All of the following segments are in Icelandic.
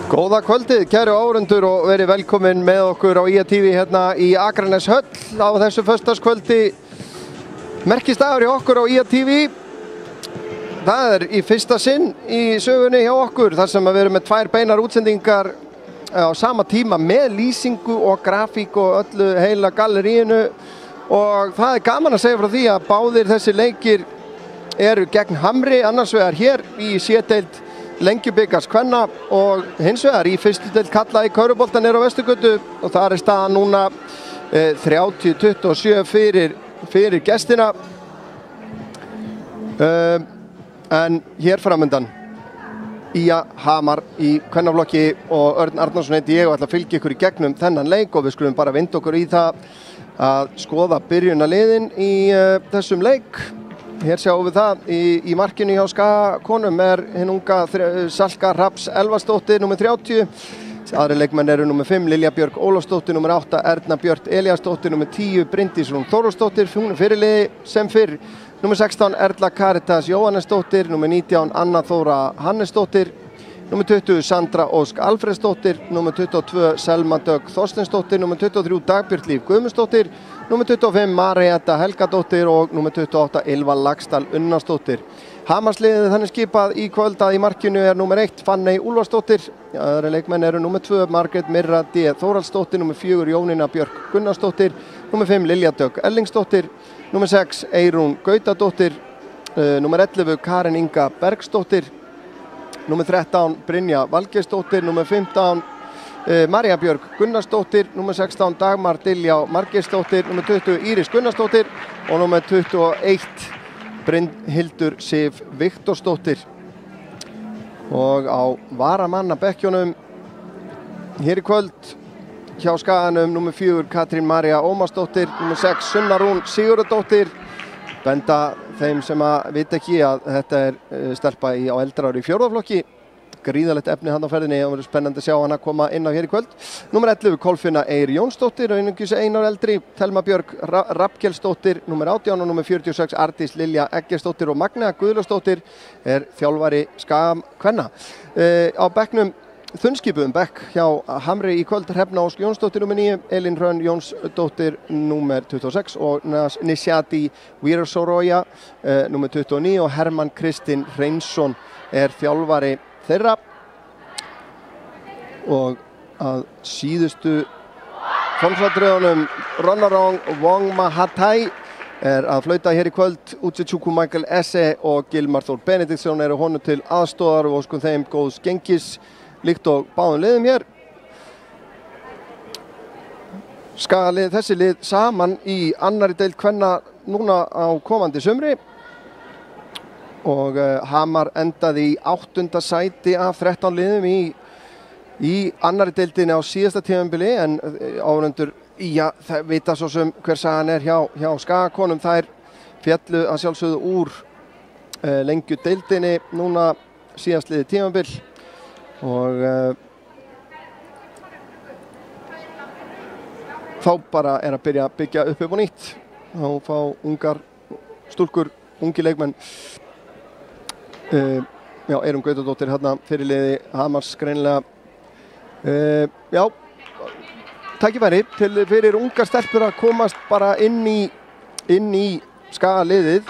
Góða kvöldið, kæru áhorfendur og verið velkomin með okkur á IA-TV hérna í Akraneshöll á þessu föstudagskvöldi. Merkistagur hjá okkur á IA-TV. Það í fyrsta sinn í sögunni hjá okkur þar sem við erum með tvær beinar útsendingar á sama tíma með lýsingu og grafík og öllu heila galleríinu. Og það gaman að segja frá því að báðir þessi leikir eru gegn Hamri, annars vegar hér í C-deild Lengjubikars kvenna og hins vegar í fyrstu deild karla í körfubolta niður á Vesturgötu og þar staðan núna 30-27 fyrir gestina. En hér framundan Ía Hamar í kvennaflokki og Örn Arnarsson heiti ég og ætla að fylgja ykkur í gegnum þennan leik og við skulum bara vinda okkur í það að skoða byrjunarliðin í þessum leik. Hér sjáum við það í markinu hjá Skagakonum hinn unga Salka Hrafns Elvarsdóttir, númer 30. Aðri leikmenn eru númer 5, Lilja Björk Ólafsdóttir, númer 8, Erna Björt Elíasdóttir, númer 10, Bryndís Rún Þórósdóttir, hún fyrirliði sem fyrr. Númer 16, Erla Karitas Jóhannesdóttir, númer 19, Anna Þóra Hannesdóttir, númer 20, Sandra Ósk Alfreðsdóttir, númer 22, Selma Dögg Þorsteinsdóttir, númer 23, Dagbjört Líf Guðmundsdóttir, númer 25, Margreta Helgadóttir og númer 28, Ylva Laxdal Unnarsdóttir. Hamarsliðið þannig skipað í kvöld að í markinu númer 1, Fanney Úlfarsdóttir. Aðri leikmenn eru númer 2, Margrét Mirra D. Þórhallsdóttir, númer 4, Jónína Björk Gunnarsdóttir, númer 5, Lilja Dögg Ellingsdóttir, númer 6, Eyrún Gautadóttir, númer 11, Karin Inga Bergsdóttir, númer 13, Brynja Valgeirsdóttir, númer 15, María Björg Gunnarsdóttir, númer 16, Dagmar Diljá Margeirsdóttir, númer 20, Íris Gunnarsdóttir og númer 21, Brynhildur Sif Viktorsdóttir. Og á varamannabekkjunum hér í kvöld hjá Skaganum númer 4, Katrín María Ómarsdóttir, númer 6, Sunna Rún Sigurðardóttir. Benda þeim sem að vita ekki að þetta stelpa á eldra ári í fjórðaflokki. Gríðalegt efni hann á ferðinni og verður spennandi að sjá hann að koma inn á hér í kvöld. Númer 11, Kolfinna Eir Jónsdóttir og einungis 1 ár eldri, Thelma Björg Rafnkelsdóttir, númer 18 og númer 46, Ardís Lilja Eggersdóttir og Magnea Guðlaugsdóttir þjálfari Skagam kvenna. Á bekknum þunnskipuðum bekk hjá Hamri í kvöld, Hrefna Ósk Jónsdóttir, númer 9, Elín Hrönn Jónsdóttir, númer 26 og Nishati Vírsoroja, númer 29 og Hermann Kristinn Hreinsson þjálfari þeirra. Og að síðustu fónsatriðunum Ronarong Wongmahatai að flauta hér í kvöld. Uchichuku Michael Esse og Gilmar Þór Benediktsson eru honum til aðstoðar og óskum þeim góðs gengis líkt og báðum liðum hér. Skagalið, þessi lið saman í annari deild kvenna núna á komandi sumri. Og Hamar endaði í 8. sæti af 13 liðum í annari deildinni á síðasta tímabili en áhorfendur það vita svo sem hver sagan hjá Skagakonum. Þær féllu að sjálfsögðu úr Lengjudeildinni núna síðastliðið tímabil og þá bara að byrja að byggja upp á nýtt. Þá fá ungar stúlkur, ungi leikmenn. Eyrún Gautadóttir hérna fyrirliði Hamars greinilega. Tækifæri fyrir ungar stelpur að komast bara inn í Skagaliðið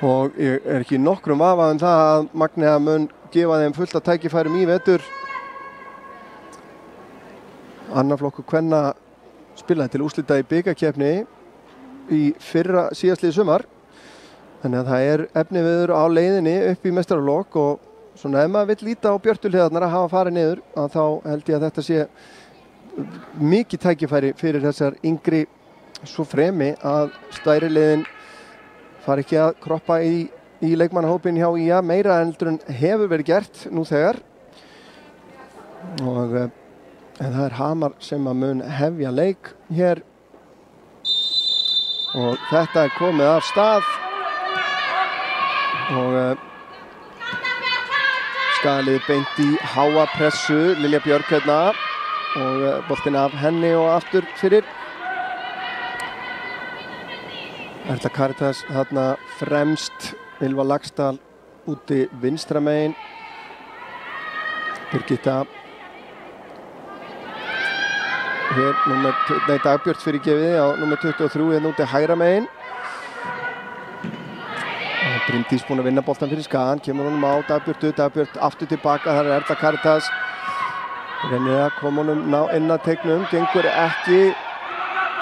og ég ekki nokkrum vafa það að Magnea mun gefa þeim fullt af tækifærum í vetur. Annar flokkur kvenna spilaði til úrslita í bikarkeppni í síðastliðið sumar. Þannig að það efniviður á leiðinni upp í meistaraflokk og svona ef maður vill líta á björtuhliðarnar að hafa farið niður að þá held ég að þetta sé mikið tækifæri fyrir þessar yngri svo fremi að stærri liðin fari ekki að kroppa í leikmannahópin hjá IA meira heldur en hefur verið gert nú þegar. Og en það Hamar sem að mun hefja leik hér og þetta komið af stað. Og Skagalið beint í háa pressu, Lilja Björk hérna og boltinn af henni og aftur fyrir. Erla Karitas þarna fremst, Ylva Laxdal úti vinstra megin. Birgitta hér, Dagbjört fyrirgefið á númer 23 hérna úti hægra megin. Bryndís búin að vinna boltan fyrir Skagan, kemur honum á Dagbjört aftur tilbaka, þar er Erla Karítas reynir að koma honum inn að teiknum, gengur ekki.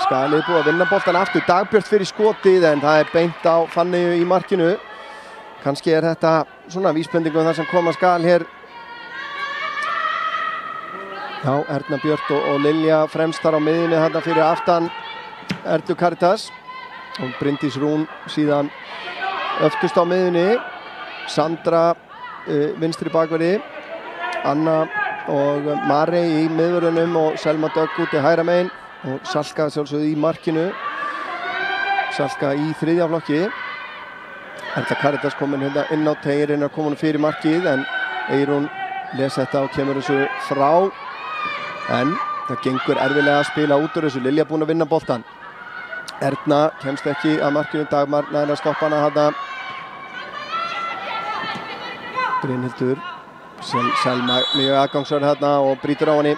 Skagan búið að vinna boltan aftur, Dagbjört fyrir skotið en það er beint á Fanneyju í markinu. Kannski er þetta svona vísbendingu þar sem koma Skal hér. Já, Erna Björt og Lilja fremstar á miðjunni þarna fyrir aftan Erlu Karítas og Bryndís Rún síðan öftust á miðjunni. Sandra vinstri bakverði, Anna og Marey í miðvörðunum og Selma Dögg út í hægra megin og Salka sjálfsögðu í markinu. Salka í þriðja flokki. Erla Karítas komin hérna inn á teiginn að koma hún fyrir markið en Eyrún les þetta og kemur þessu frá. En það gengur erfilega að spila út úr þessu. Lilja búin að vinna boltan. Erna kemst ekki að markinu, Dagmar næra stoppa hana þarna. Brynhildur, Selma mjög aðgangsverð þarna og brýtur á henni.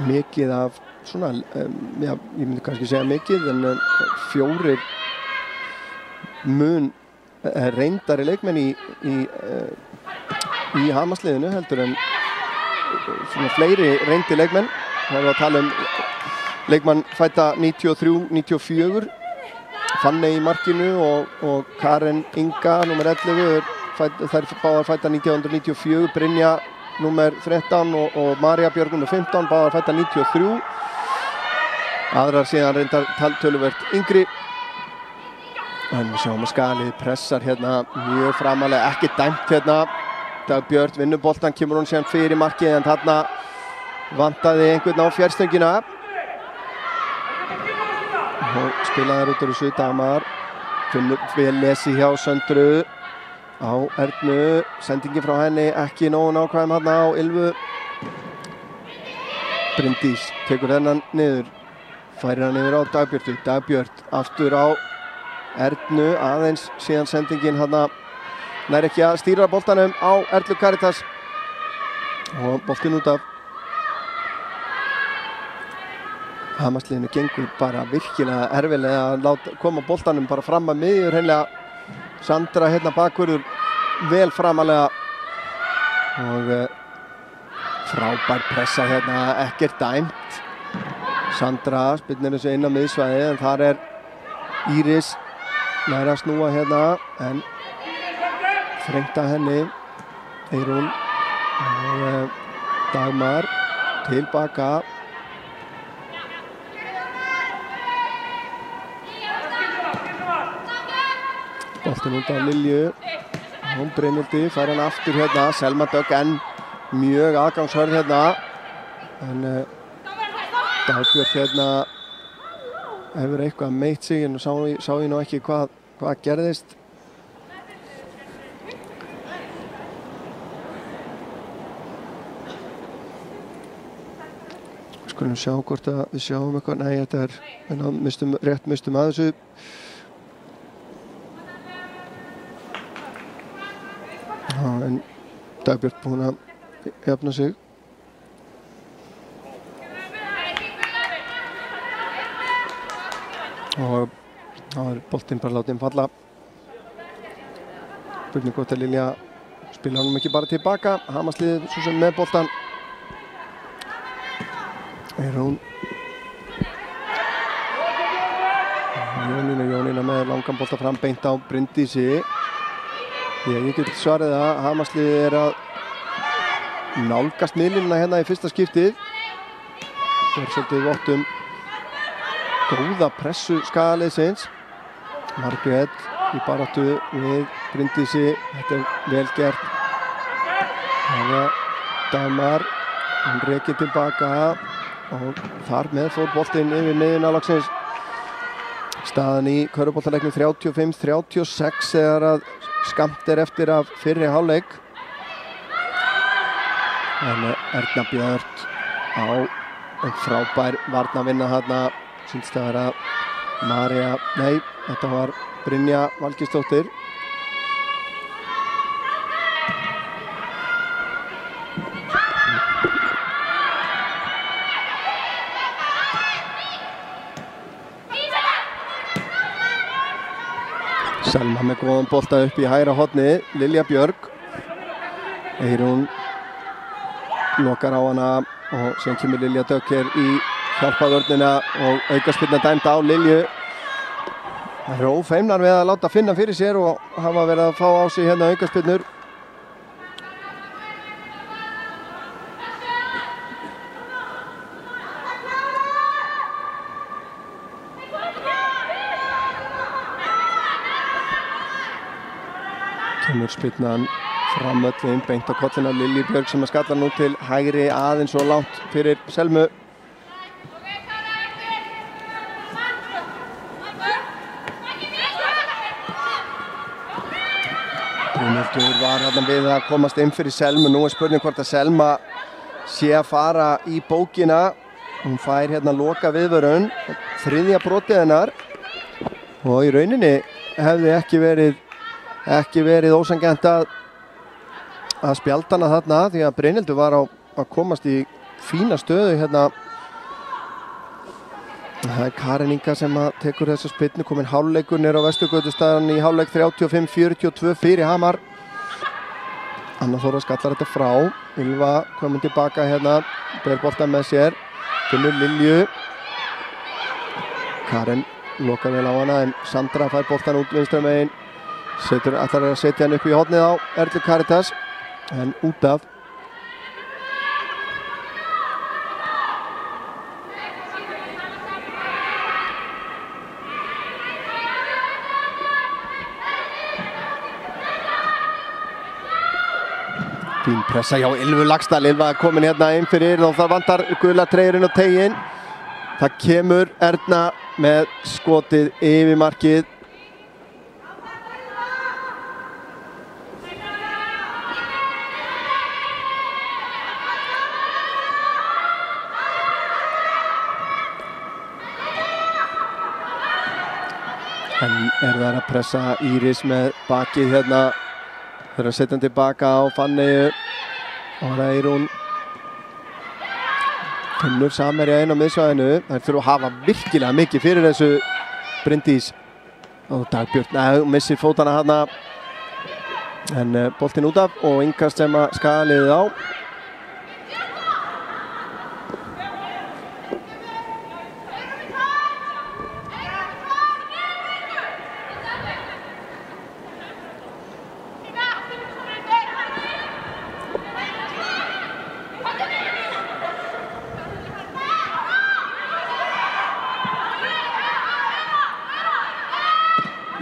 Mikið af svona, já, ég myndi kannski segja mikið, en 4 mun reyndari leikmenn í Hamarsliðinu heldur en svona fleiri reyndi leikmenn. Það var að tala leikmann fædda 93-94, Fanney í markinu og Karen Inga númer 11, þær báðar fædda 1994, Brynja númer 13 og María Björg númer 15, báðar fædda 93. Aðrar síðan reyndar töluvert yngri. En við sjáum að Skalið pressar hérna mjög framalega, ekki dæmt hérna. Dagbjört vinnur boltan, kemur hún síðan fyrir markið en þarna vantaði einhvern á fjárstöngina. Og spilaði út úr þessu. Dagmar finnur vel lesi hjá Söndru á Ernu, sendingi frá henni ekki nógu nákvæm þarna á Ylfu. Bryndís tekur þennan niður, færir hann yfir á Dagbjörtu. Dagbjört aftur á Ernu, aðeins síðan sendingin þarna nær ekki að stýra boltanum á Erlu Karítas og boltinn út af. Hamarsliðinu gengur bara virkilega erfilega að koma boltanum bara fram að miðjur hreinlega. Sandra hérna bakvörður vel framalega og frábær pressa hérna, ekkert dæmt. Sandra spilnir þessu inn á miðsvæði en þar er Íris nær að snúa hérna en þrengt að henni. Eyrún og Dagmar tilbaka. Boltinn út af Lilju. Hún Brynhildi fær hann aftur hérna. Selma Dögg enn mjög aðgangshörð hérna. En Dagbjörg hérna hefur eitthvað meitt sig en sá ég nú ekki hvað gerðist. Skulum sjá hvort að við sjáum eitthvað. Nei, þetta er mistum að þessu. En Dagbjörg búin að jafna sig. Og þá er boltinn bara látið falla. Spurning hvort að Lilja spila honum ekki bara tilbaka. Hamarsliðið svo sem með boltan. Eyrún. Jónína með langan bolta fram beint á Bryndísi. Ég get svarið að Hamarsliðið er að nálgast miðlínuna hérna í fyrsta skiptið. Það er svolítið vott góða pressu Skagaliðsins. Margrét í baráttu við Bryndísi. Þetta er vel gert. Það er Dagmar. Hún rekið tilbaka og þar með fór boltinn yfir miðjuna lagsins. Staðan í körfuboltaleiknum 35-36 þegar að skammt er eftir af fyrri hálfleik. En Erna Björt á frábær varnarvinna þarna. Sýnst að vera María, nei, þetta var Brynja Valgeirsdóttir. Selma með góðan bolta upp í hægra horni, Lilja Björg. Eyrún lokar á hana og síðan kemur Lilja Dögg hér í hjálpavörnina og aukaspyrna dæmd á Lilju. Það eru ófeimnar við að láta finna fyrir sér og hafa verið að fá á sig hérna aukaspyrnur. Kemur spyrnan framöllin beint á kollina á Lilju Björg sem að skalla nú til hægri aðeins og langt fyrir Selmu. Brynhildur var hérna við að komast inn fyrir Selmu. Nú er spurning hvort að Selma sé að fara í bókina. Hún fær hérna loka viðvörun, þriðja brotið hennar og í rauninni hefði ekki verið ósanngjarnt að spjalda hana þarna því að Brynhildur var að komast í fína stöðu hérna. Það er Karen Inga sem að tekur þessa spyrnu, komin hálfleikur niður á Vesturgötustaðan í hálfleik 35-42 fyrir Hamar. Anna Þóra skallar þetta frá, Ylva komin tilbaka hérna, ber boltan með sér, finnur Lilju. Karen lokar vel á hana en Sandra fær boltan út vinstra megin. Ætlar að setja hann upp í hornið á Erlu Karitas en út af. Fín pressa hjá Ylvu Laxdal. Ylva komin hérna inn fyrir og það vantar gula treyjurinn og teginn. Það kemur Erna með skotið yfir markið. En það að pressa Íris með bakið hérna. Það að setja hann tilbaka á Fanneyju og það er hún finnur Samherja inn á miðsvæðinu. Það þurfa að hafa virkilega mikið fyrir þessu Bryndís og Dagbjörn missir fótana hana en boltinn út af og innkast sem að skaða liðið á.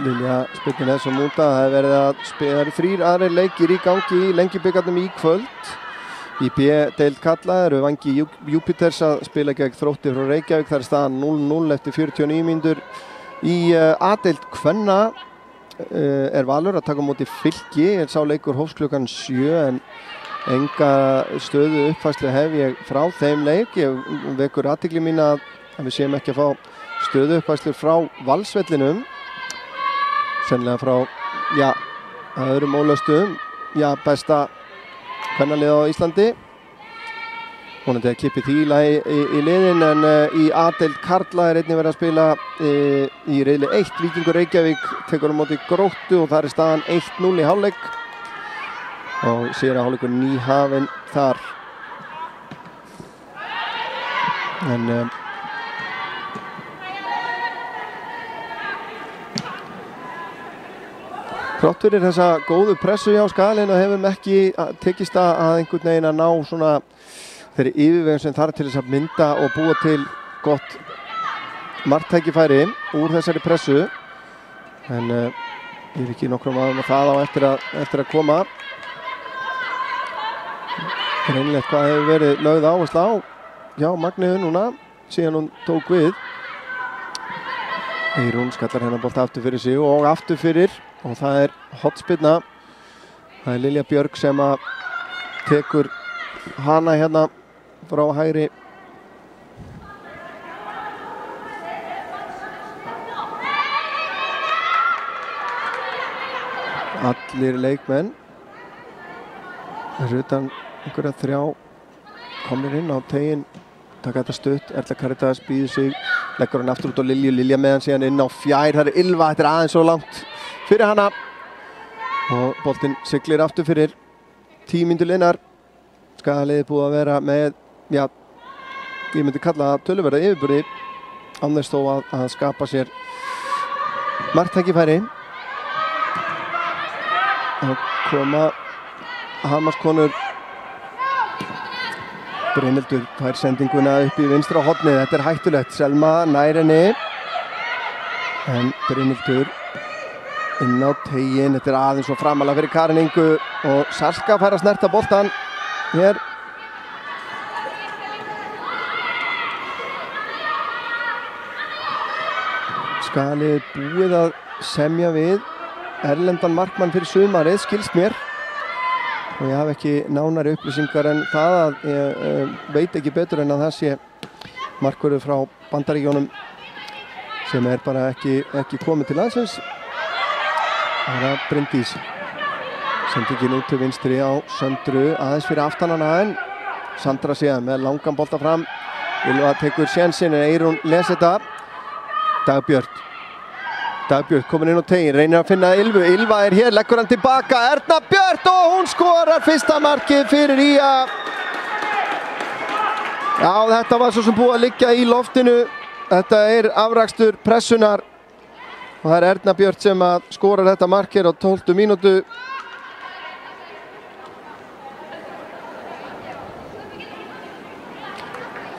Lilja spyrnir þessum út að það hefur verið að spila. Það eru 3 aðrir leikir í gangi í Lengjubikarnum í kvöld. Í B-deild karla eru Vangi Júpiters að spila gegn Þrótti frá Reykjavík. Það er staðan 0-0 eftir 49 mínútur. Í A-deild kvenna er Valur að taka á móti Fylki. Sá leikur hófst klukkan 7 en enga stöðu uppfærslu hef ég frá þeim leik. Ég vekur athygli mín að við séum ekki að fá stöðu uppfærslu frá Valsvellinum. Sennilega frá, öðrum ólöstum, besta kvennalið á Íslandi. Vonandi að kippi því í liðin en í A-deild karla er einnig verið að spila í riðli 1. Víkingur Reykjavík tekur á móti Gróttu og það er staðan 1-0 í hálfleik og síðan að hálfleikur nýhafinn þar. En þrátt fyrir þessa góðu pressu hjá Skagalínu hefum ekki tekist að einhvern veginn að ná svona þeirri yfirvegum sem þarf til þess að mynda og búa til gott marktækifæri úr þessari pressu. En ég er ekki nokkrum aðeins að það á eftir að koma. Greinilegt hvað hefur verið lögð áhersla á hjá Magneu núna síðan hún tók við. Eyrún skallar hennar bolt aftur fyrir sig og aftur fyrir. Og það er hotspyrna. Það er Lilja Björg sem að tekur hana hérna frá hægri. Allir leikmenn utan einhverja 3 komnir inn á teginn. Taka þetta stutt. Erla Karitas býður sig. Leggur hann aftur út á Lilju. Lilja með hann síðan inn á fjær. Það er Ylva. Þetta er aðeins svo langt fyrir hana og boltinn siglir aftur fyrir 10 mínútur liðnar. Skagaliðið búið að vera með, já, ég myndi kalla töluverða yfirburði án þess þó að skapa sér marktækifæri. Og koma Hamarskonur. Brynhildur fær sendinguna upp í vinstra hornið. Þetta er hættulegt. Selma nær henni. En Brynhildur inn á teiginn. Þetta er aðeins og framalega fyrir Karin Ingu. Og Salka fær að snerta boltan hér. Skagaliðið búið að semja við erlendan markmann fyrir sumarið, skilst mér. Og ég hafi ekki nánari upplýsingar en það að ég veit ekki betur en að það sé markvörður frá Bandaríkjunum sem er bara ekki komið til landsins. Það er Bryndís. Sendingin út til vinstri á Söndru, aðeins fyrir aftan hana en Sandra síðan með langan bolta fram. Ylva tekur sénsinn en Eyrún les þetta. Dagbjörn komin inn á teiginn, reynir að finna Ylvu. Ylva er hér, leggur hann tilbaka. Erna Björn og hún skorar fyrsta markið fyrir IA. Já, þetta var svo sem búið að liggja í loftinu. Þetta er afrakstur pressunar. Og það er Erna Björn sem að skorar þetta markið á 12. mínútu.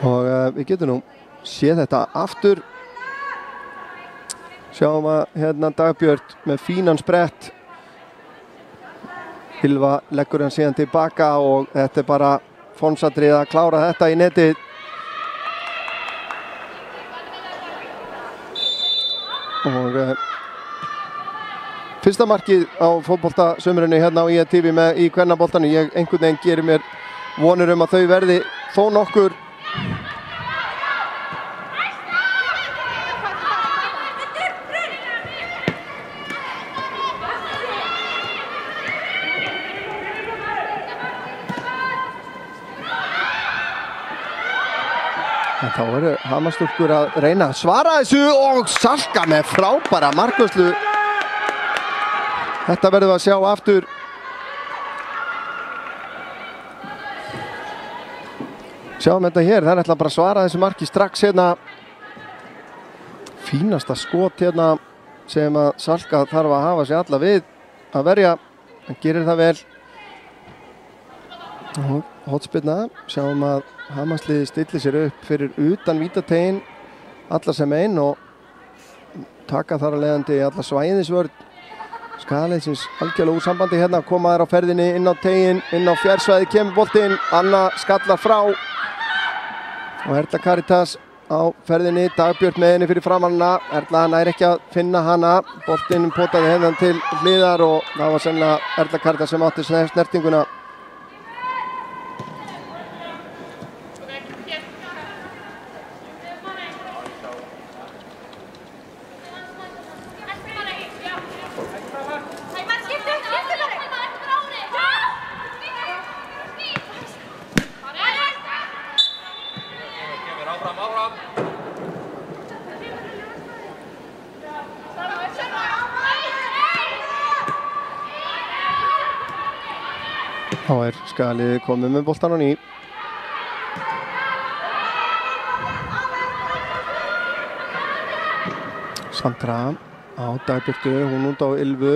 Og við getum nú séð þetta aftur. Sjáum að hérna Dagbjörn með fínan sprett. Ylva leggur hann síðan tilbaka og þetta er bara fonsatrið að klára þetta í netið. Og fyrsta markið á fótboltasumrinu hérna á IATV í kvennaboltanum. Ég einhvern veginn gerir mér vonur að þau verði þó nokkur en þá eru Hamarstúlkur að reyna að svara þessu og Salka með frábæra markvörslu. Þetta verðum við að sjá aftur. Sjáum þetta hér, það er ætla bara að svara þessu marki strax hérna. Fínasta skot hérna sem að Salka þarf að hafa sig alla við að verja. Hann gerir það vel. Hotspyrna, sjáum að Hamarsliðið stillir sér upp fyrir utan vítateiginn alla sem einn og taka þar að leiðandi alla svæðisvörn. Skagaliðsins algjörlega úr sambandi hérna, koma þær á ferðinni inn á teiginn, inn á fjársvæði kemur boltinn, Anna skallar frá og Erla Karitas á ferðinni, Dagbjörn með henni fyrir framhana. Erla nær ekki að finna hana, boltinn potaði hennan til hliðar og það var sennilega Erla Karitas sem átti snertinguna. Þá er Skagaliðið komið með boltan á ný. Sandra á Dagbjörtu, hún út á Ylvu.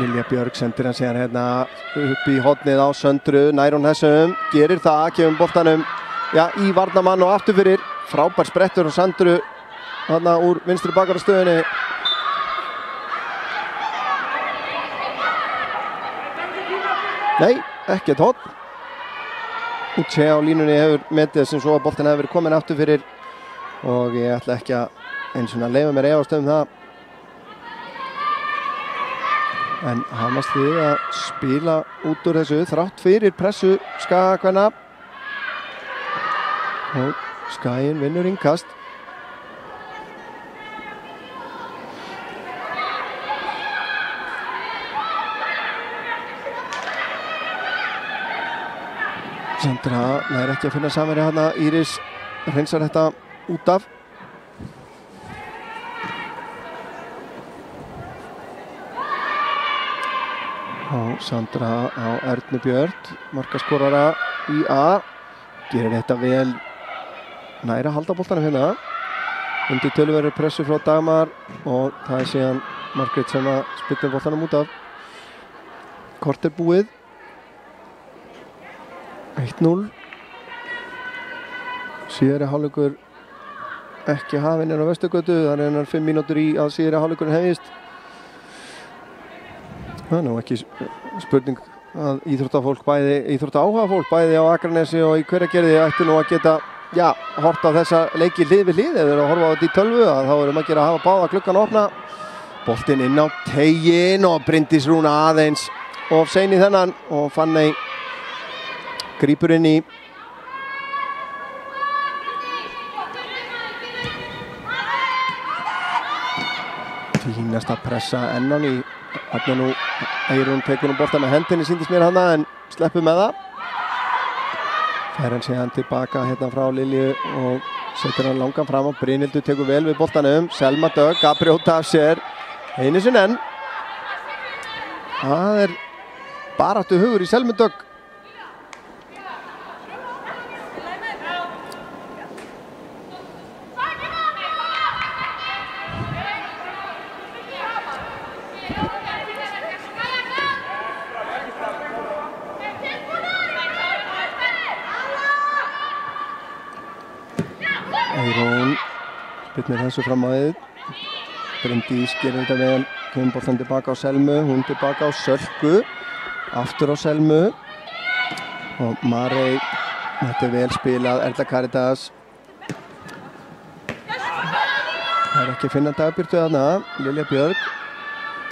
Lilja Björg sendir hann síðan hérna upp í hornið á Söndru, nær hún þessum, gerir það, kemur boltanum í varnarmann og aftur fyrir. Frábær sprettur á Sandru þarna úr vinstri bakarastöðunni. Nei, ekkert horn. Útse á línunni hefur metið sem svo að boltin hefur verið komin aftur fyrir og ég ætla ekki að eins og að leyfa mér efast það. En Hamarsliðið að spila út úr þessu þrátt fyrir pressu Skagakvenna. Og Skaginn vinnur innkast. Sandra nær ekki að finna samverja hana. Íris hreinsar þetta út af. og Sandra á Ernu Björn, markaskorara IA, gerir þetta vel, næra halda boltanum hérna, undir töluverður pressu frá Dagmar og það síðan Margrét sem að spillir boltanum út af. Kort búið, 1-0, síðari hálfleikur ekki hafinn á Vesturgötu, það er 5 mínútur í að síðari hálfleikurinn hefjist. Það er nú ekki spurning að íþróttaáhugafólk bæði á Akranesi og í Hveragerði ættu nú að geta horft á þessa leiki hlið við hlið eða þeir að horfa á þetta í tölvu að þá erum að gera að hafa báða klukkan opna. Boltinn inn á teiginn og Bryndís Rún aðeins of sein í þennan og Fanney grípur inn í. Fínasta pressa enn á ný. Þarna nú Eyrún tekur bolta með hendinni sýndist mér hana en sleppur með það. Fær hann síðan tilbaka hérna frá Lilju og setur hann langan fram og Brynhildur tekur vel við boltanum. Selma Dögg að brjóta af sér einu sinni enn. Það er baráttu hugur í Selmu Dögg. Eyrún spilnir þessu fram á þið. Bryndís gerir þetta vel, kemur boltan tilbaka á Selmu, hún tilbaka á Sölku, aftur á Selmu og Marey, þetta er vel spilað, Erla Karitas. Það er ekki að finna Dagbjörtu þarna, Lilja Björg,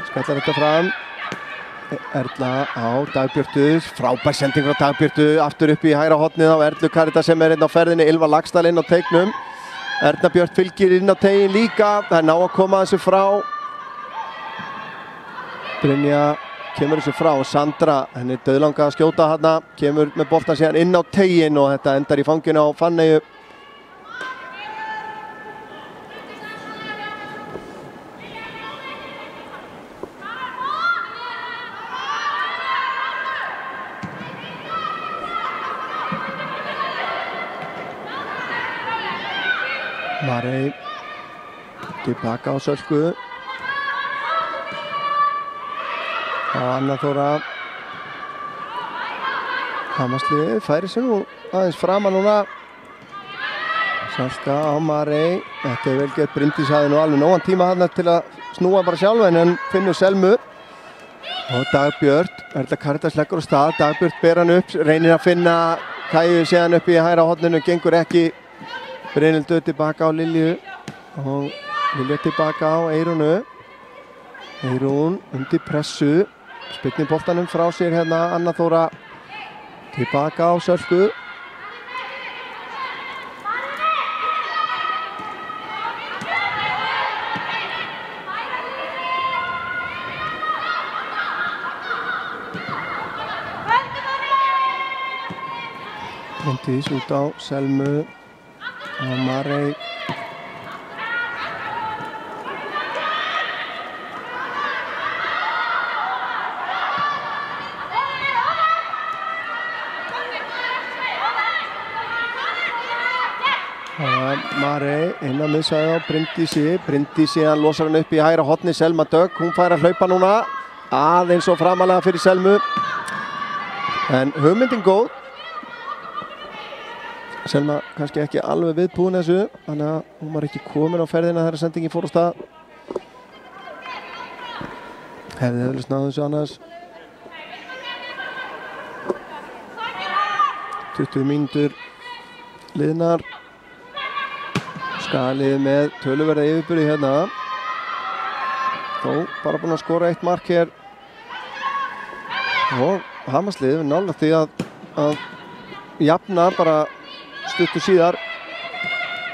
skallar þetta fram, Erla á Dagbjörtu, frábær sending frá Dagbjörtu, aftur upp í hægra hornið á Erlu Karitas sem er inn á ferðinni, Ylva Laxdal inn á teignum. Erna Björn fylgir inn á tegin líka, það er ná að koma þessu frá. Brynja kemur þessu frá, Sandra, henni er dauðlanga að skjóta hana, kemur með boltan síðan inn á tegin og þetta endar í fanginu á Fanneyju. Marey tilbaka á Sölku og Anna Þóra Hamarsliðið færi sér nú aðeins framan núna. Sölka á Marey, þetta er vel gett. Bryndís hafði nú alveg nógan tíma þarna til að snúa bara sjálf en finnur Selmu og Dagbjört, Erla Karitas leggur á stað, Dagbjört ber hann upp, reynir að finna Kæju síðan upp í hægra horninu, gengur ekki. Brynhildur tilbaka á Lilju og Lilja tilbaka á Eyrúnu. Eyrún undir pressu, spilnir boltanum frá sér hérna Anna Þóra tilbaka á Sölku. Bryndís út á Selmu og Marey. Marey inn á miðsvæðið á Bryndísi. Bryndísi hann losar hann upp í hægra horni. Selma Dögg, hún fær að hlaupa núna aðeins og framalega fyrir Selmu en hugmyndin góð. Selma kannski ekki alveg viðbúin þessu, þannig að hún var ekki komin á ferðina þegar sendingin fór á stað. Hefði eflaust náð þessu annars. 20 mínútur liðnar. Skalið með töluverða yfirburði hérna. Þó bara búin að skora 1 mark hér. Og Hamarslið nálægt því að jafna bara stuttu síðar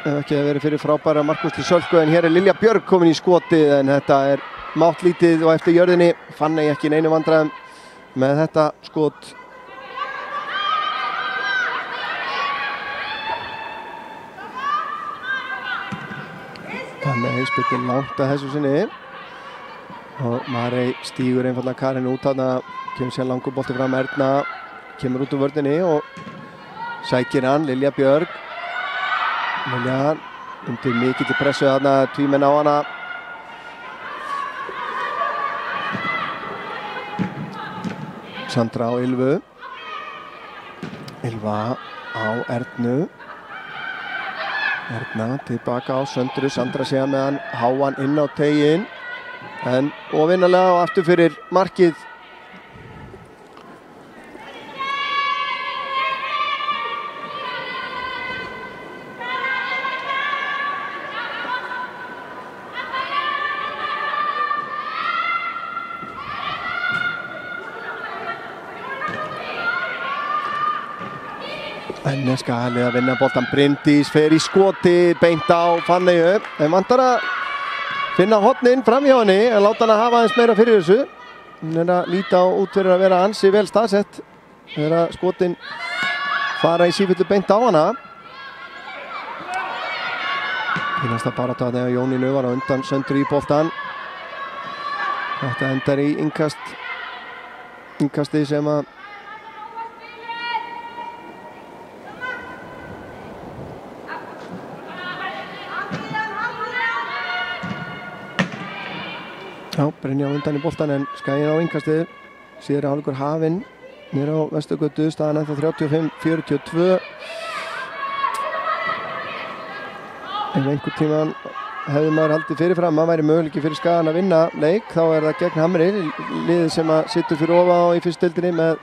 ef ekki að verið fyrir frábæra markúsli Sölku en hér er Lilja Björg komin í skotið en þetta er máttlítið og eftir jörðinni Fanney ekki neinu vandræðum með þetta skot. Fanney spillir langt að þessu sinni og Marey stígur einfallega Karin út þarna, kemur sér langur bolti fram, Erna kemur út úr vörninni og sækir hann, Lilja Björg. Lilja undir mikilli pressu þarna, tvímenn á hana. Sandra á Ylfu. Ylva á Ernu. Erna tilbaka á Söndru, Sandra sé með hann, háan inn á teiginn. En ofinnalega og aftur fyrir markið. En Skalið að vinna boltan, Bryndís fer í skoti beint á Fanneyju. En vantar að finna hornin fram hjá henni en láta hana hafa aðeins meira fyrir þessu. Hún að líta út fyrir að vera ansi vel staðsett þegar skotin fara í sífellu beint á hana. Fínasta baráttu að þegar Jónínu var á undan Söndru í boltan. Þetta endar í innkasti sem að Brynja á undan í boltan en Skaginn á innkastið. Síðari hálfleikur hafinn niður á Vesturgötu, staðan ennþá 35-42. Ef einhvern tímann hefði maður haldið fyrirfram að væri möguleiki fyrir Skagann að vinna leik, þá það gegn Hamri, liðið sem að situr fyrir ofan í fyrstu deildinni með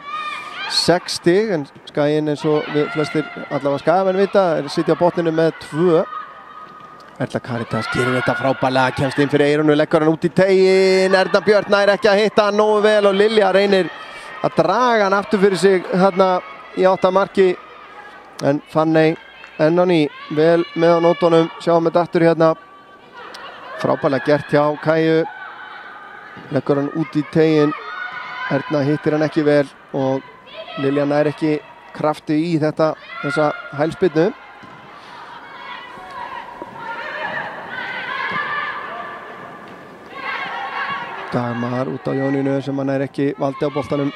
6 stig, en Skaginn eins og við flestir allavega Skagamenn vita sitja á botninu með 2. Erla Karitas gerir þetta frábærlega, kemst inn fyrir eyrunu, leggur hann út í teiginn. Erna Björn nær ekki að hitta hann nógu vel og Lilja reynir að draga hann aftur fyrir sig þarna í 8 marki. En Fanney enn á ný, vel með á nótunum, sjáum þetta aftur hérna. Frábærlega gert hjá Kæju, leggur hann út í teiginn. Erna hittir hann ekki vel og Lilja nær ekki krafti í þessa hælspyrnu. Dagmar út á Jónínu sem hann ekki valdi á boltanum.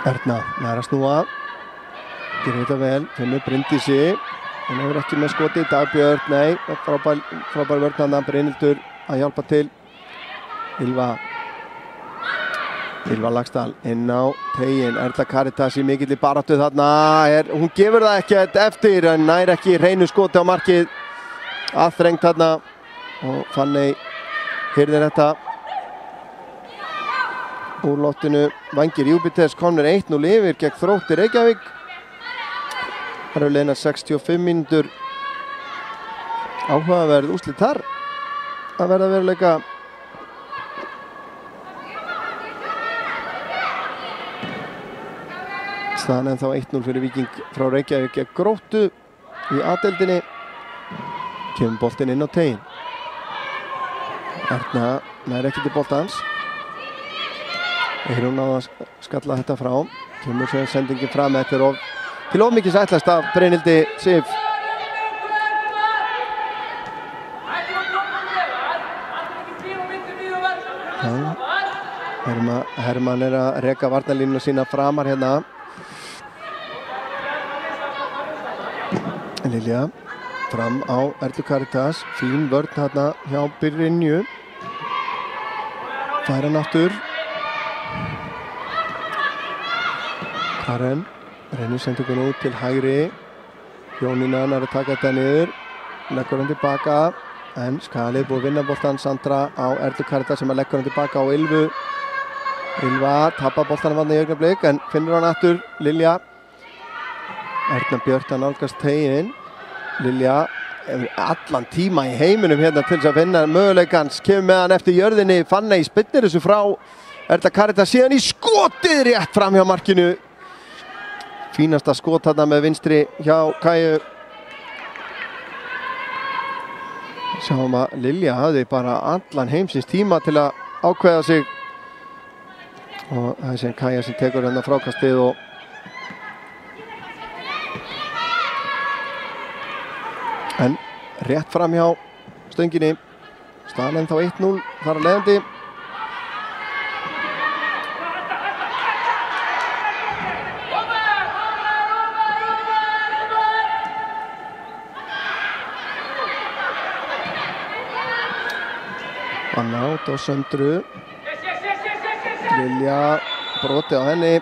Erna nær að snúa, gerir þetta vel, finnur Bryndísi, hún hefur ekki með skoti. Dagbjörn, nei, frábær vörn þarna, Brynhildur að hjálpa til. Ylva Laxdal inn á teiginn, Erla Karitas í mikilli baráttu þarna, hún gefur það ekkert eftir en nær ekki hreinu skoti á markið. Aðþrengt þarna og Fanney hirðir þetta úr loftinu. Vængir Júpiters komnir 1-0 yfir gegn Þrótti Reykjavík. Það eru liðnar 65 mínútur. Áhugaverð úrslit þar að verða veruleika. Staðan ennþá 1-0 fyrir Víking frá Reykjavík gegn Gróttu í A-deildinni. Kemur boltinn inn á teiginn. Erna nær ekki til boltans. Hún á að skalla þetta frá. Kemur sér sendingin fram eftir til of mikið sætlast af Brynhildi Sif. Hermann að reka varnarlínuna sína framar hérna. Lilja fram á Erlu Karitas, fín vörn hérna hjá Brynju. Fær hann aftur. Karen reynir sendingun út til hægri. Jónína er að taka þetta niður, leggur hann tilbaka en Skalið búið að vinna boltan. Sandra á Erlu Karitas sem að leggur hann tilbaka á Ylvu. Ylva tapar boltanum hann í augnablik en finnur hann aftur. Lilja. Erna Björn að nálgast teiginn. Lilja hefur allan tíma í heiminum hérna til þess að finna möguleikans, kemur með hann eftir jörðinni. Fanney spyrnir þessu frá. Erla Karitas síðan í skotið rétt fram hjá markinu. Fínasta skot þarna með vinstri hjá Kæju. Sjáum að Lilja hafði bara allan heimsins tíma til að ákveða sig og það er sem Kæja sem tekur hérna frákastið og en rétt fram hjá stönginni Staðan ennþá 1-0 þar að leiðandi. Anna út á Söndru. Lilja brotið á henni.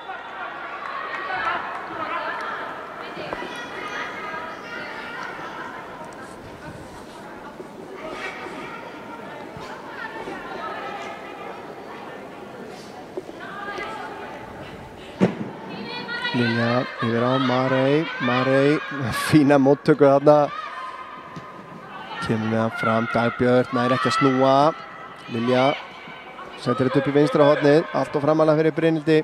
Lilja yfir á Marey, fína móttöku þarna. Kemur með hann fram, Dagbjörn nær ekki að snúa. Lilja setur þetta upp í vinstra hornið, allt og framalega fyrir Brynhildi.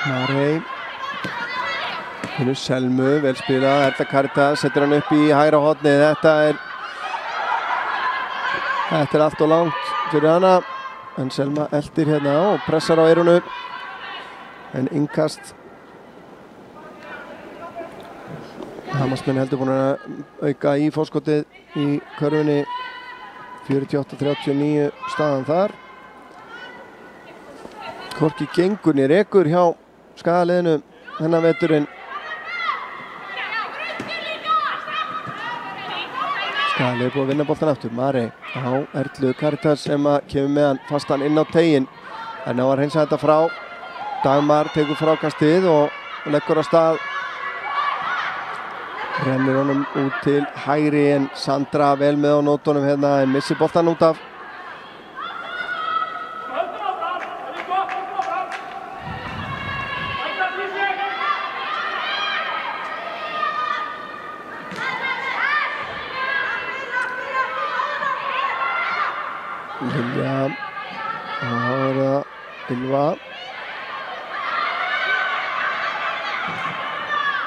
Marey, hún Selmu, vel spilað, Erla Karítas setur hann upp í hægra hornið, þetta er allt og langt fyrir hana, en Selma eldir hérna og pressar á eyrunu, en innkast. Hamarsmenn heldur búin að auka í fórskotið í körfunni, 48-39 staðan þar. Hvorki gengur né rekur hjá Skagaliðinu þennan veturinn. Skagalið búið að vinna boltan aftur. Marey á Erlu Karítas sem kemur með hann fastan inn á teiginn. En á að hreinsa þetta frá. Dagmar tekur frákastið og leggur á stað. Rennir honum út til hægri en Sandra vel með á nótunum hérna en missir boltan út af. Lilja og þá er það Ylva.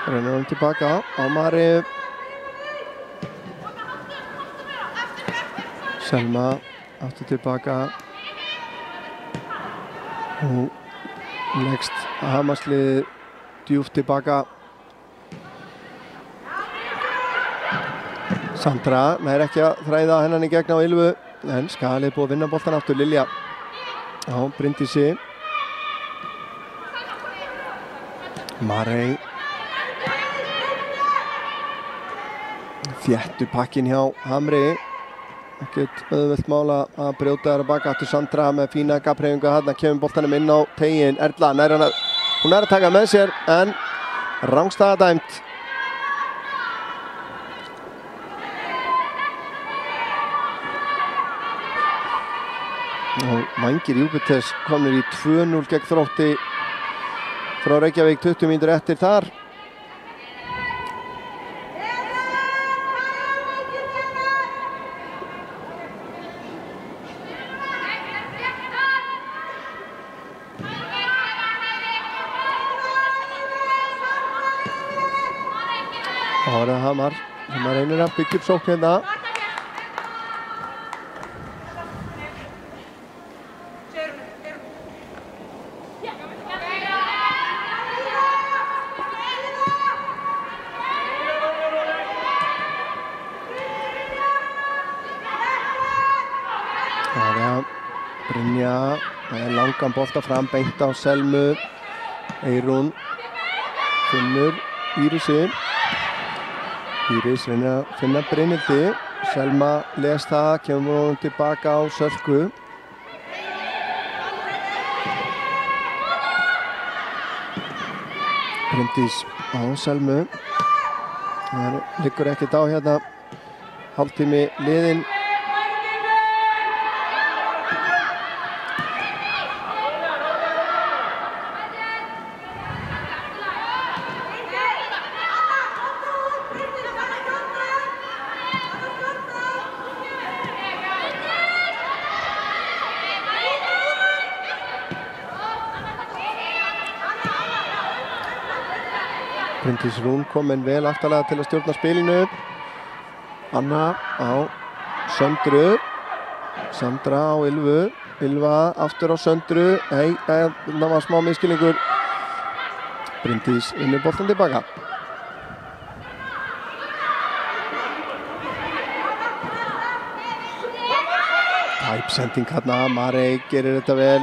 Rennir hann tilbaka á Marey. Selma aftur tilbaka. Hún leggst Hamarslið djúpt tilbaka. Sandra nær ekki að þræða hennan í gegn á Ylvu. En Skagalið búið að vinna boltan aftur. Lilja á Bryndísi. Marey. Þéttur pakkin hjá Hamri. Ekkert auðvelt mála að brjóta þær að baka aftur. Sandra með fína gaphreyfingu þarna, kemur boltanum inn á teiginn. Erla hún er að taka með sér en rangstaða dæmt. Og Vængir Júpiters komnir í 2-0 gegn Þrótti frá Reykjavík 20 mínútur eftir þar. Og það er Hamar sem reynir að byggja upp sókn hérna. Brynja með langan bolta fram, beint á Selmu. Eyrún finnur Írisi. Íris reynir að finna Brynhildi. Selma les það, kemur hún tilbaka á Sölku. Bryndís á Selmu. Það liggur ekkert á hérna. Hálftími liðinn. Bryndís Rún komin vel aftarlega til að stjórna spilinu. Anna á Söndru. Sandra á Ylfu. Ylva aftur á Söndru. Nei, það var smá miskilningur. Bryndís vinnur boltan tilbaka. Tæpsending hérna, Marey gerir þetta vel.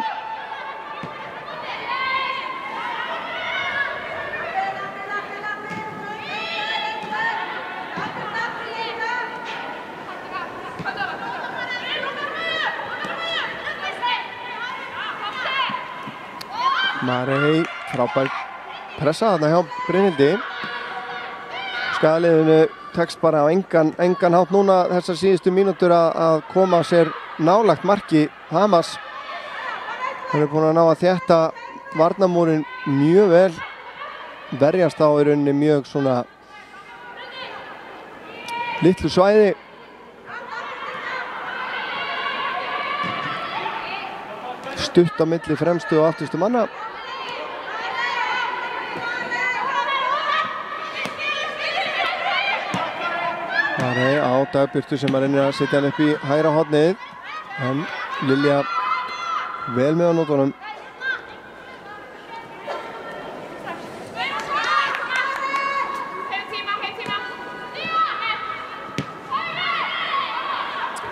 Marey, frábær pressa þarna hjá Brynhildi. Skagaliðinu tekst bara á engan hátt núna þessar síðustu mínútur að koma sér nálægt marki Hamas. Þeir eru búin að ná að þétta varnarmúrin mjög vel. Verjast á í rauninni mjög svona litlu svæði. Stutt á milli fremstu og afturstu manna. Marey á Dagbjörtu sem reynir að setja hann upp í hægra hornið. En Lilja vel með á nótunum.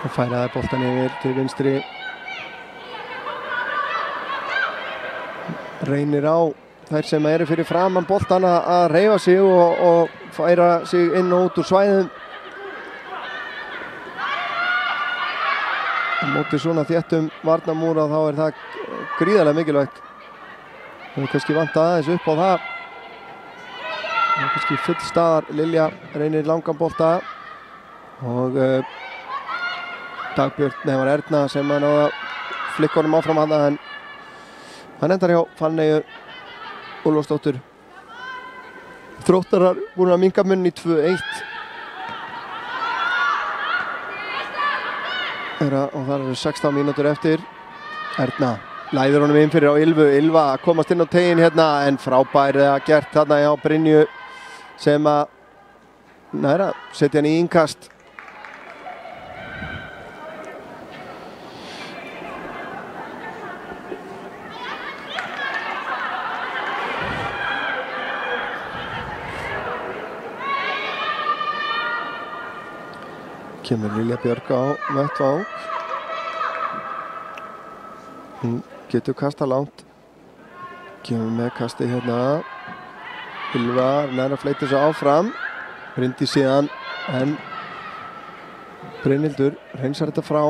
Og færaði boltan yfir til vinstri. Reynir á þær sem eru fyrir framan boltan að hreyfa sig og færa sig inn og út úr svæðum. Á móti svona þéttum varnarmúra þá er það gríðarlega mikilvægt. Það er kannski vantað aðeins upp á það. Það er kannski full staðar. Lilja reynir langan bolta og Dagbjörn, var Erna sem að náða flikkunum áfram hana, en hann endar hjá Fanneyju Úlfarsdóttur. Þróttarar búin að minnka munn í 2-1. Og það eru 16 mínútur eftir. Erna læður honum inn fyrir á Ylfu. Ylva að komast inn á tegin hérna, en frábærið að gert þarna hjá Brynju sem að næra setja hann í innkast. Kemur Lilja Björk á vettvang. Hún getur kasta langt. Kemur með kasti hérna. Ylva næra fleitir svo áfram. Bryndi síðan, en Brynhildur hreinsar þetta frá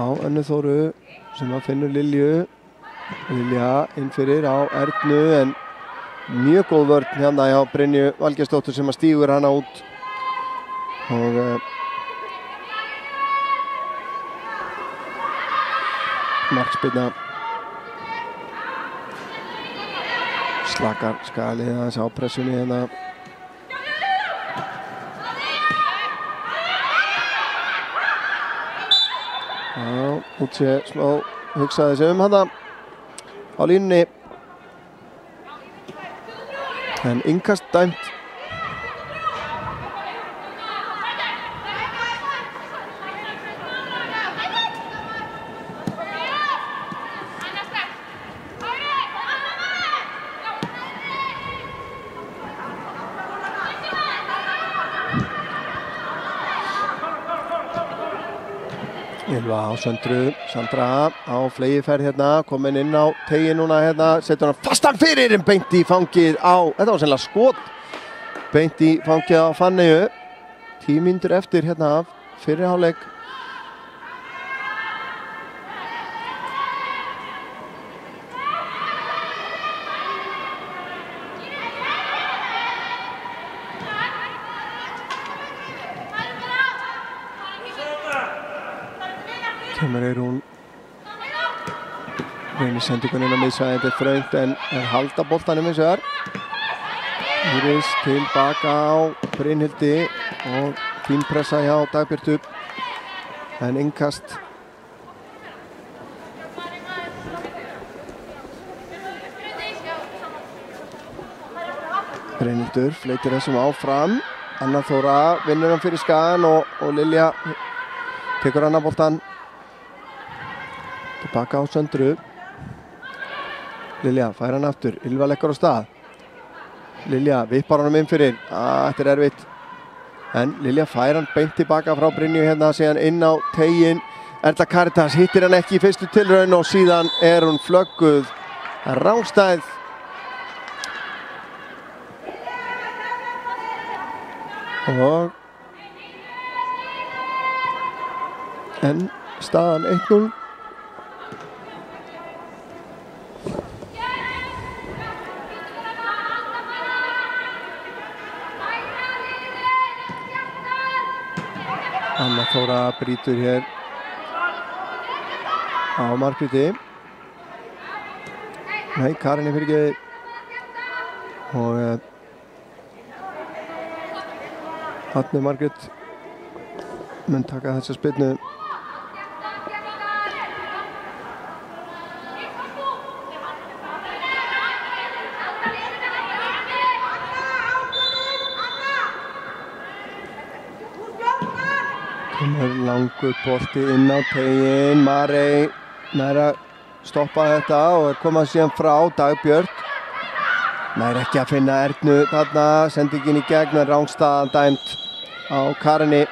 á Önnu Þóru sem að finnur Lilju. Lilja inn fyrir á Ernu, en mjög góð vörn hérna hjá Brynju Valgeirsdóttur sem að stígur hana út. Og markspyrna. Slakar Skagaliðið aðeins á pressunni hérna. Já, Útse smá hugsaði sig hana á línunni. En innkast dæmt. Ylva á Söndru, Sandra á flegiferð hérna, komin inn á tegin núna hérna, setur hann fastan fyrir en beint í fangið á, þetta var sennilega skot, beint í fangið á Fanneyju. 10 mínútur eftir hérna af fyrri hálfleik. Kemur hún reynir sendinguninn að missa þetta þröngt, en halda boltanum eins og þar. Íris tilbaka á Brynhildi og fín pressa hjá Dagbjörtu, en innkast. Brynhildur fleytir þessum áfram. Anna Þóra vinnur hann fyrir Skagan og Lilja tekur annar boltan. Tilbaka á Söndru. Lilja fær hann aftur. Ylva leggur á stað. Lilja vippar honum inn fyrir. Þetta er erfitt. En Lilja fær hann beint tilbaka frá Brynju hérna síðan inn á teiginn. Erla Karitas hittir hann ekki í fyrstu tilraun og síðan er hún flögguð rangstæð. Og en staðan 1-0. Anna Þóra brýtur hér á Margréti. Nei, Karin er fyrirgefið. Og Árni Margrét mun taka þessa spyrnu. Kemur langur bolti inn á teiginn. Marey nær að stoppa þetta og er komað síðan frá. Dagbjört nær ekki að finna Ernu þarna. Sendingin í gegn en rangstaðan dæmt á Karinni.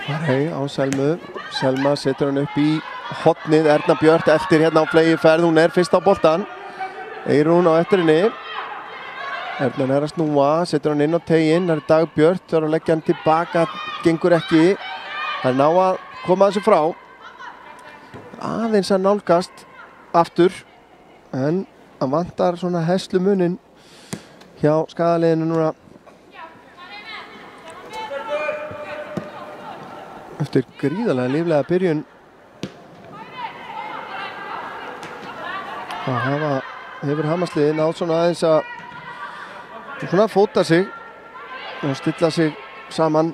Marey á Selmu. Selma setur hann upp í hotnið. Erna Björt eltir hérna á fleygiferð. Hún er fyrst á boltan. Eyrún á eftir henni. Erna er að snúa. Setur hann inn á teiginn. Það er Dagbjört. Það er að leggja hann tilbaka. Gengur ekki. Það er ná að koma þessu frá. Aðeins að nálgast aftur. En hann vantar svona heslumuninn hjá skagaliðinu núna. Eftir gríðarlega líflega byrjun hefur Hamarsliðið náð svona aðeins að svona fóta sig og stilla sig saman.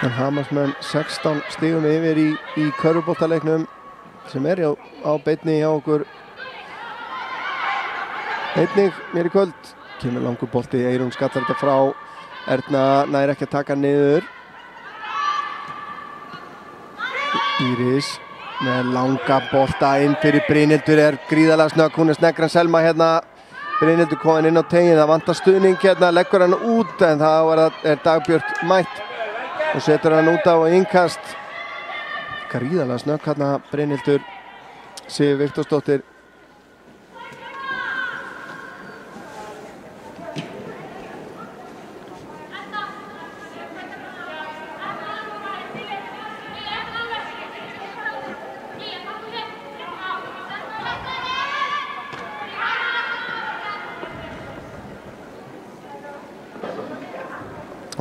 En Hamarsmenn 16 stigum yfir í körfuboltaleiknum sem er á beinni hjá okkur. Einnig mér í kvöld. Kemur langur bolti. Eyrún skallar þetta frá. Erna nær ekki að taka niður. Íris með langa bolta inn fyrir Brynhildur. Er gríðarlega snögg. Hún er sneggri en Selma hérna. Brynhildur komin inn á teiginn. Það vantar stuðning hérna. Leggur hann út en þá er Dagbjört mætt og setur hann út á innkast. Gríðarlega snögg hérna Brynhildur. Sif Viktorsdóttir.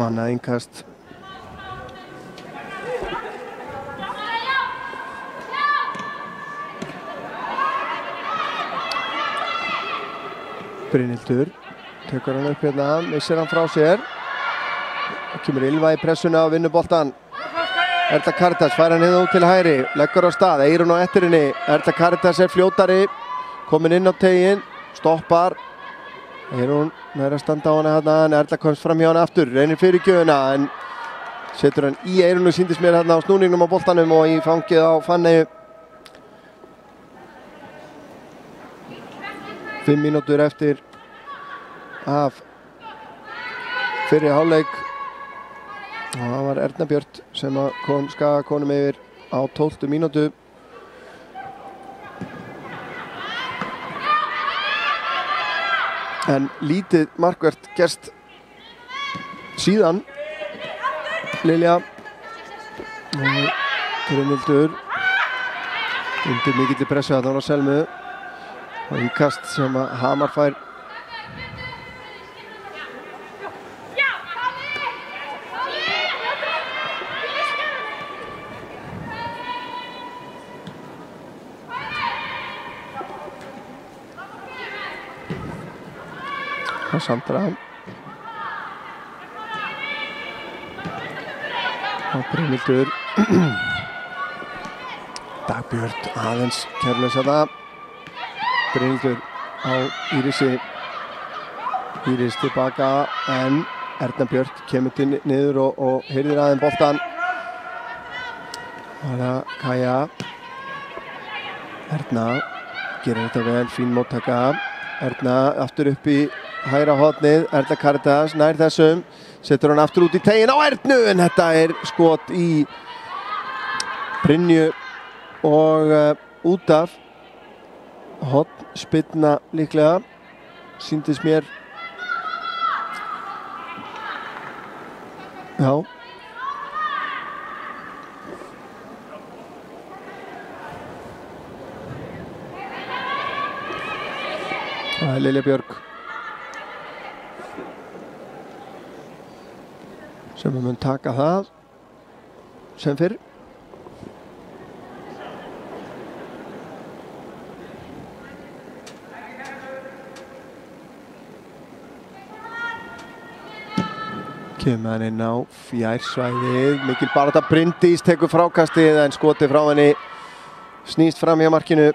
Annað innkast. Brynhildur tekur hann upp hérna, missir hann frá sér. Kemur Ylva í pressuna og vinnur boltan. Erla Karitas fær hann út til hægri, leggur á stað. Eyrún á eftir henni. Erla Karitas er fljótari, komin inn á teiginn, stoppar. Eyrún nær að standa á hana hérna, en Erla komst fram hjá hana aftur, reynir fyrir gjöfuna en setur hann í Eyrúnu, sýndist mér hérna á snúningnum á boltanum og í fangið á Fanneyju. 5 mínútur eftir af fyrri hálfleik og það var Erna Björt sem kom Skagakonum yfir á 12. mínútu. En lítið markvert gerst síðan. Lilja og Brynhildur undir mikilli pressu að það var á Selmu og innkast sem að Hamar fær. Cassandra og Brynhildur Dagbjört aðeins kærlaus að það Brynhildur á Írisi Íris tilbaka en Erna Björt kemur til niður og hirðir aðeins boltan Vala Kaja Erna gerir þetta vel, fín móttaka Erna aftur upp í hægra hornið Erla Caritas nær þessum setur hann aftur út í tegin á Ernu en þetta skot í Brynju og út af hornspyrna líklega sýndist mér já það Lilja Björg sem mun taka það sem fyrr kemur hann inn á fjársvæðið mikil barátta Bryndís tekur frákastið en skotið frá henni snýst fram hjá markinu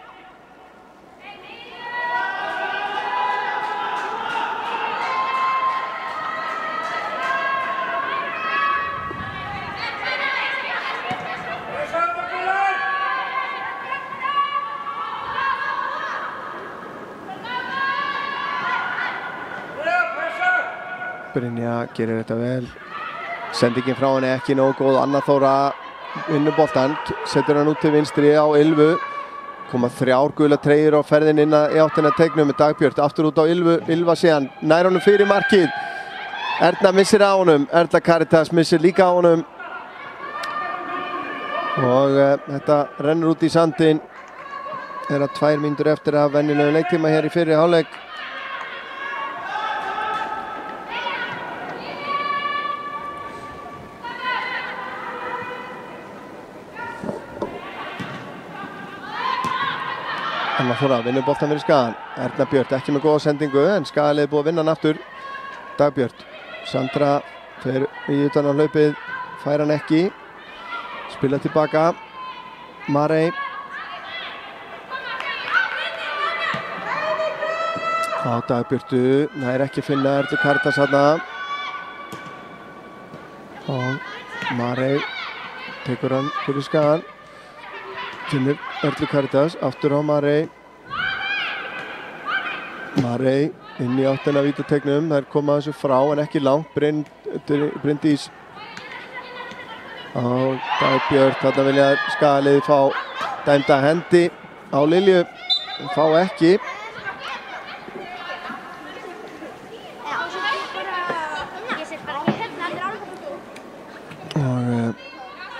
Brynja gerir þetta vel sendingin frá henni ekki nógu góð Anna Þóra vinnur boltan setur hann út til vinstri á Ylfu koma 3 gula treyjur á ferðin inn í áttina teiknum með Dagbjört aftur út á Ylfa síðan nær honum fyrir markið Erna missir á honum Erla Caritas missir líka á honum og þetta rennur út í sandin að 2 mínútur eftir að venjulegum leiktíma hér í fyrri hálfleik Anna Þóra vinnur boltan fyrir Skagan Erna Björt ekki með góða sendingu en Skagaliðið búið að vinna hann aftur Dagbjört Sandra fer í utan á hlaupið fær hann ekki spila tilbaka Marey á Dagbjörtu nær ekki finna Erlu Caritas þarna og Marey tekur hann fyrir Skagan finnur Erlu Caritas aftur á Marey inn í áttina vítategnum þær koma þessu frá en ekki langt Bryndís á Dagbjört þarna vilja Skagaliðið fá dæmda hendi á Lilju fá ekki og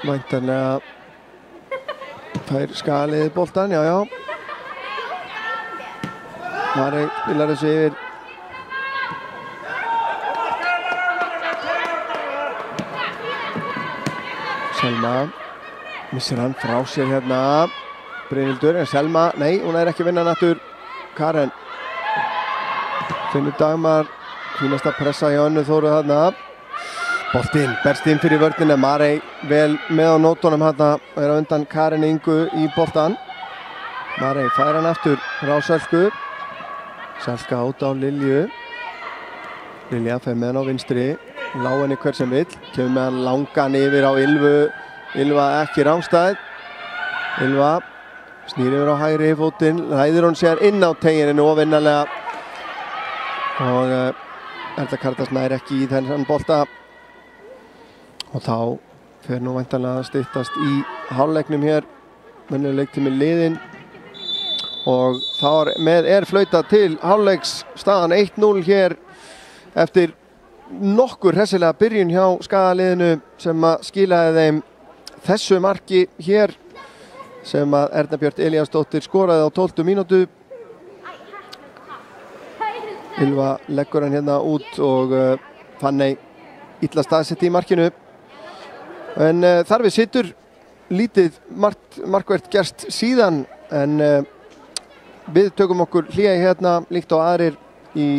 væntanlega fær Skagaliðið boltan, já. Marey spilar þessu yfir. Selma missir hann frá sér hérna. Brynhildur, en Selma, nei, hún ekki vinna nattur. Karen finnur Dagmar, fínasta pressa hjá Önnu Þóru þarna. Boltinn berst inn fyrir vörnina, Marey vel með á nótunum hérna og á undan Karen Ingu í boltan. Marey fær hann aftur frá Sölku. Selka út á Lilju. Lilja fer með hann á vinstri, lá henni hver sem vill. Kemur með hann langan yfir á Ylfu. Ylfa ekki rángstæð. Ylfa snýr yfir á hægri fótinn, hæðir hún sér inn á tegininu ofinnalega. Og Erla Caritas nær ekki í þennan bolta. Og þá fer nú væntanlega að styttast í hálfleiknum hér. Venjulegur leiktími liðinn. Og þá flautað til hálfleiks staðan 1-0 hér eftir nokkur hressilega byrjun hjá Skagaliðinu sem að skilaði þeim þessu marki hér sem að Erna Björt Elíasdóttir skoraði á 12. mínútu. Ylfa leggur hann hérna út og Fanney illa staðsett í markinu. En þar við situr lítið markvert gerst síðan en við tökum okkur hlé hérna líkt á aðrir í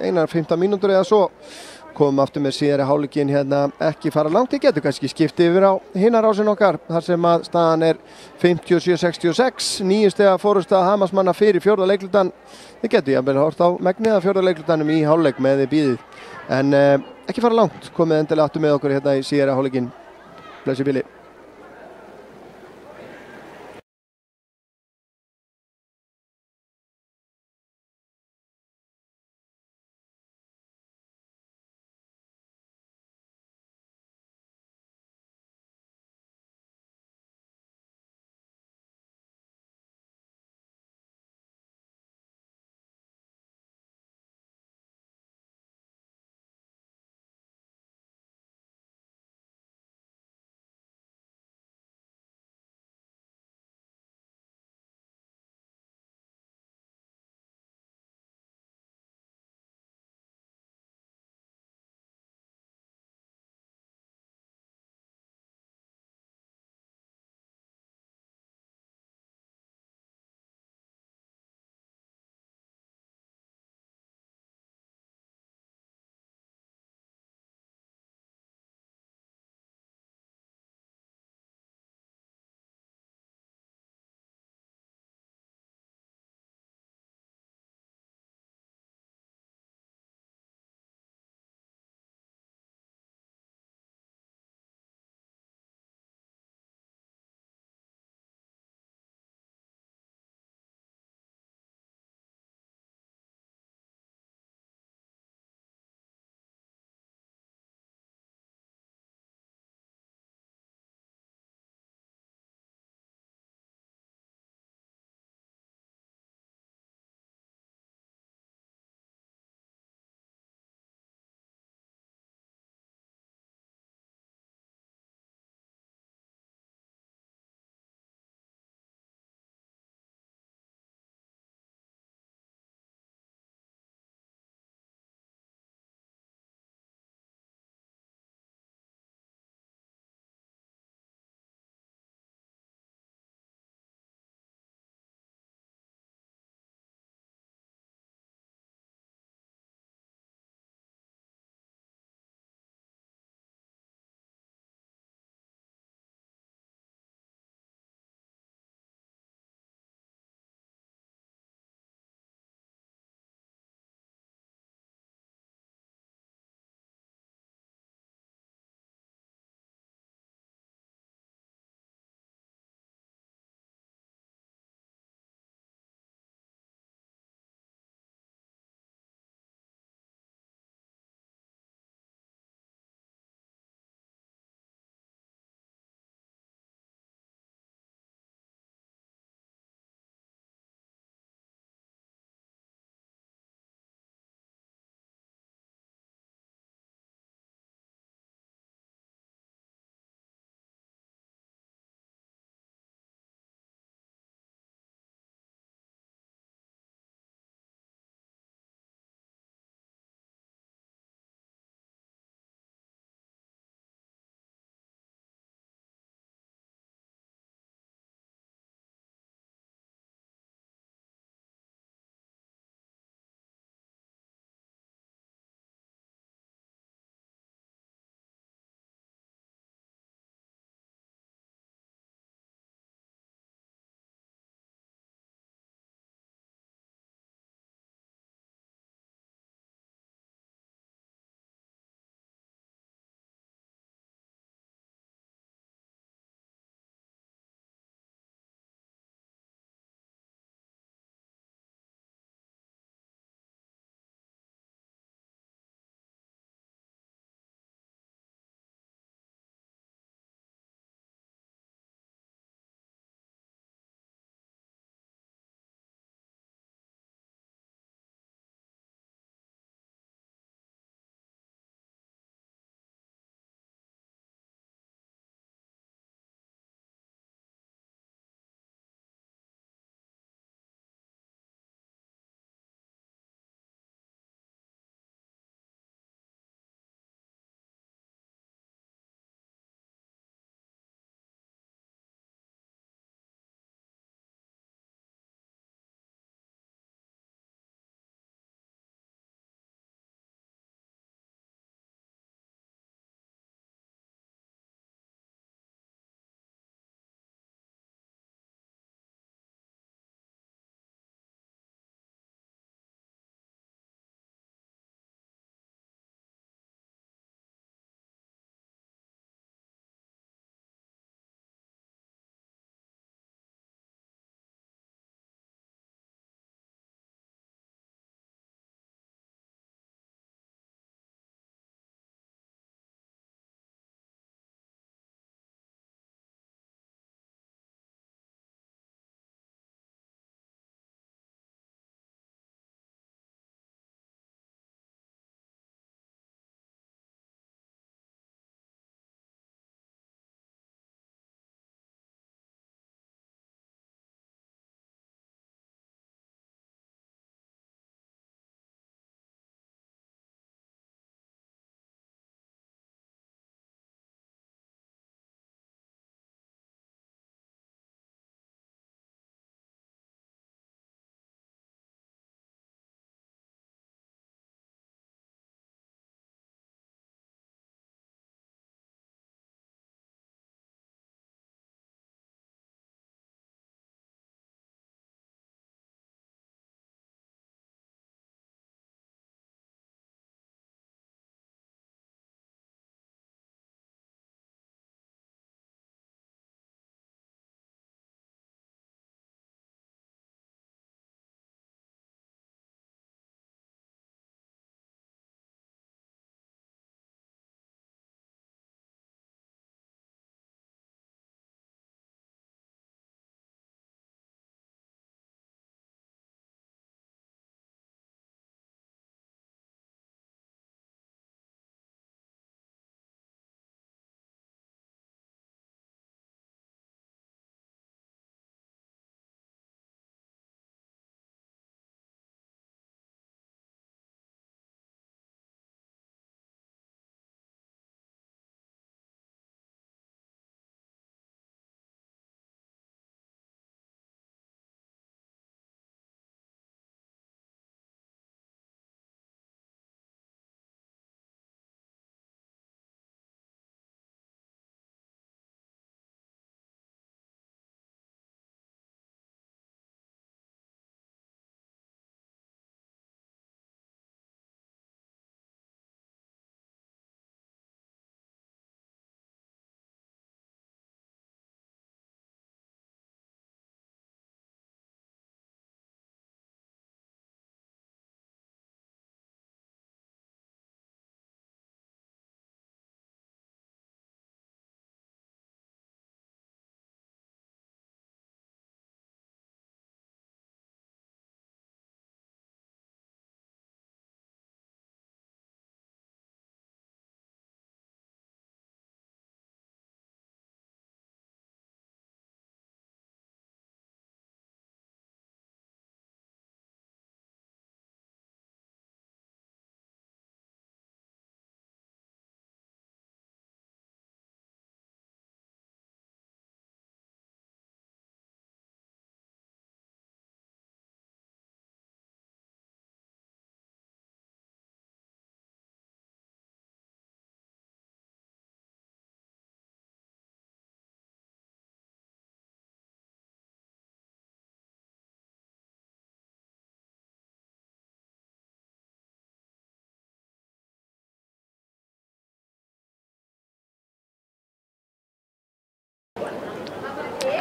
einar 15 mínútur eða svo. Komum aftur með síðari hálfleikinn hérna ekki fara langt. Þið getur kannski skiptið yfir á hinnar ásin okkar þar sem að staðan er 57-66, 9 stiga fórusta Hamarsmanna fyrir fjórða leiklutan. Þið getur jafnvel hort á megnið af fjórða leiklutanum í hálfleik með þið bíðið. En ekki fara langt, komið endilega aftur með okkur hérna í síðari hálfleikinn. Blessi bili.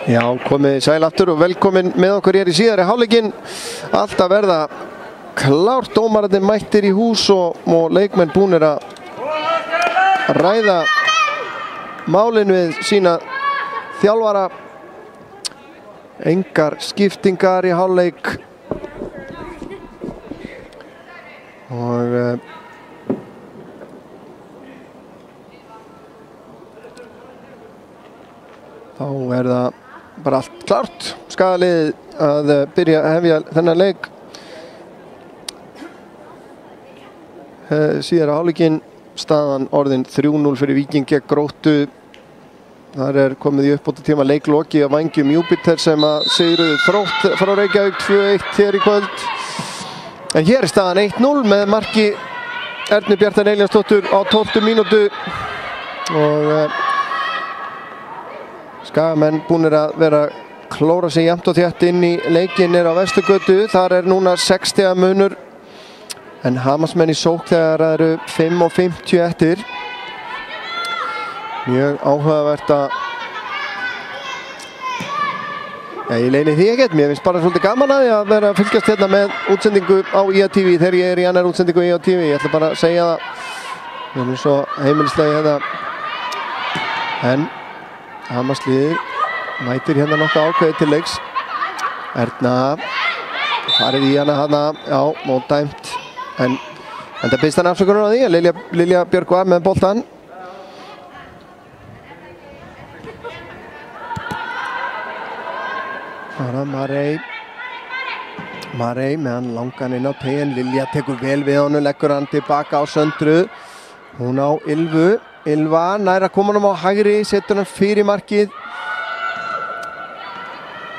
Já, komið sæl aftur og velkomin með okkur hér í síðari hálfleikinn. Allt að verða klárt, dómararnir mættir í hús og leikmenn búnir að ræða málin við sína þjálfara. Engar skiptingar í hálfleik og þá það bara allt klárt. Skagaliðið að byrja að hefja þennan leik. Síðara hálfleikinn, staðan orðin 3-0 fyrir Víking gegn Gróttu. Þar komið í uppbótartíma leikloki á vængjum Júpiter sem að sigruðu Þrótt frá Reykjavík 2-1 hér í kvöld. En hér staðan 1-0 með marki Ernu Bjartar Elíasdóttur á 12. mínútu og Skagamenn búnir að vera klóra sig jafnt og þétt inn í leikinn á Vesturgötu. Þar núna 6 stiga munur en Hamarsmenn í sókn þegar það eru 5:50 eftir. Mjög áhugavert að ég leyni því ekkert, mér finnst bara svolítið gaman að því að vera að fylgjast hérna með útsendingu á IA-TV þegar ég í annar útsendingu á IA-TV. Ég ætla bara að segja það, við erum svo heimilislega hérna. En Hamarsliðið mætir hérna nokkuð ákveðið til leiks. Erna farið í hana hana, já, mótdæmt. En það byrst hann afsökunar á því að Lilja Björk var með boltann. Marey meðan langan inn á tegin. Lilja tekur vel við honum, leggur hann tilbaka á Söndru. Hún á Ylvu. Ylva nær að koma honum á hægri, setur hann fyrir markið.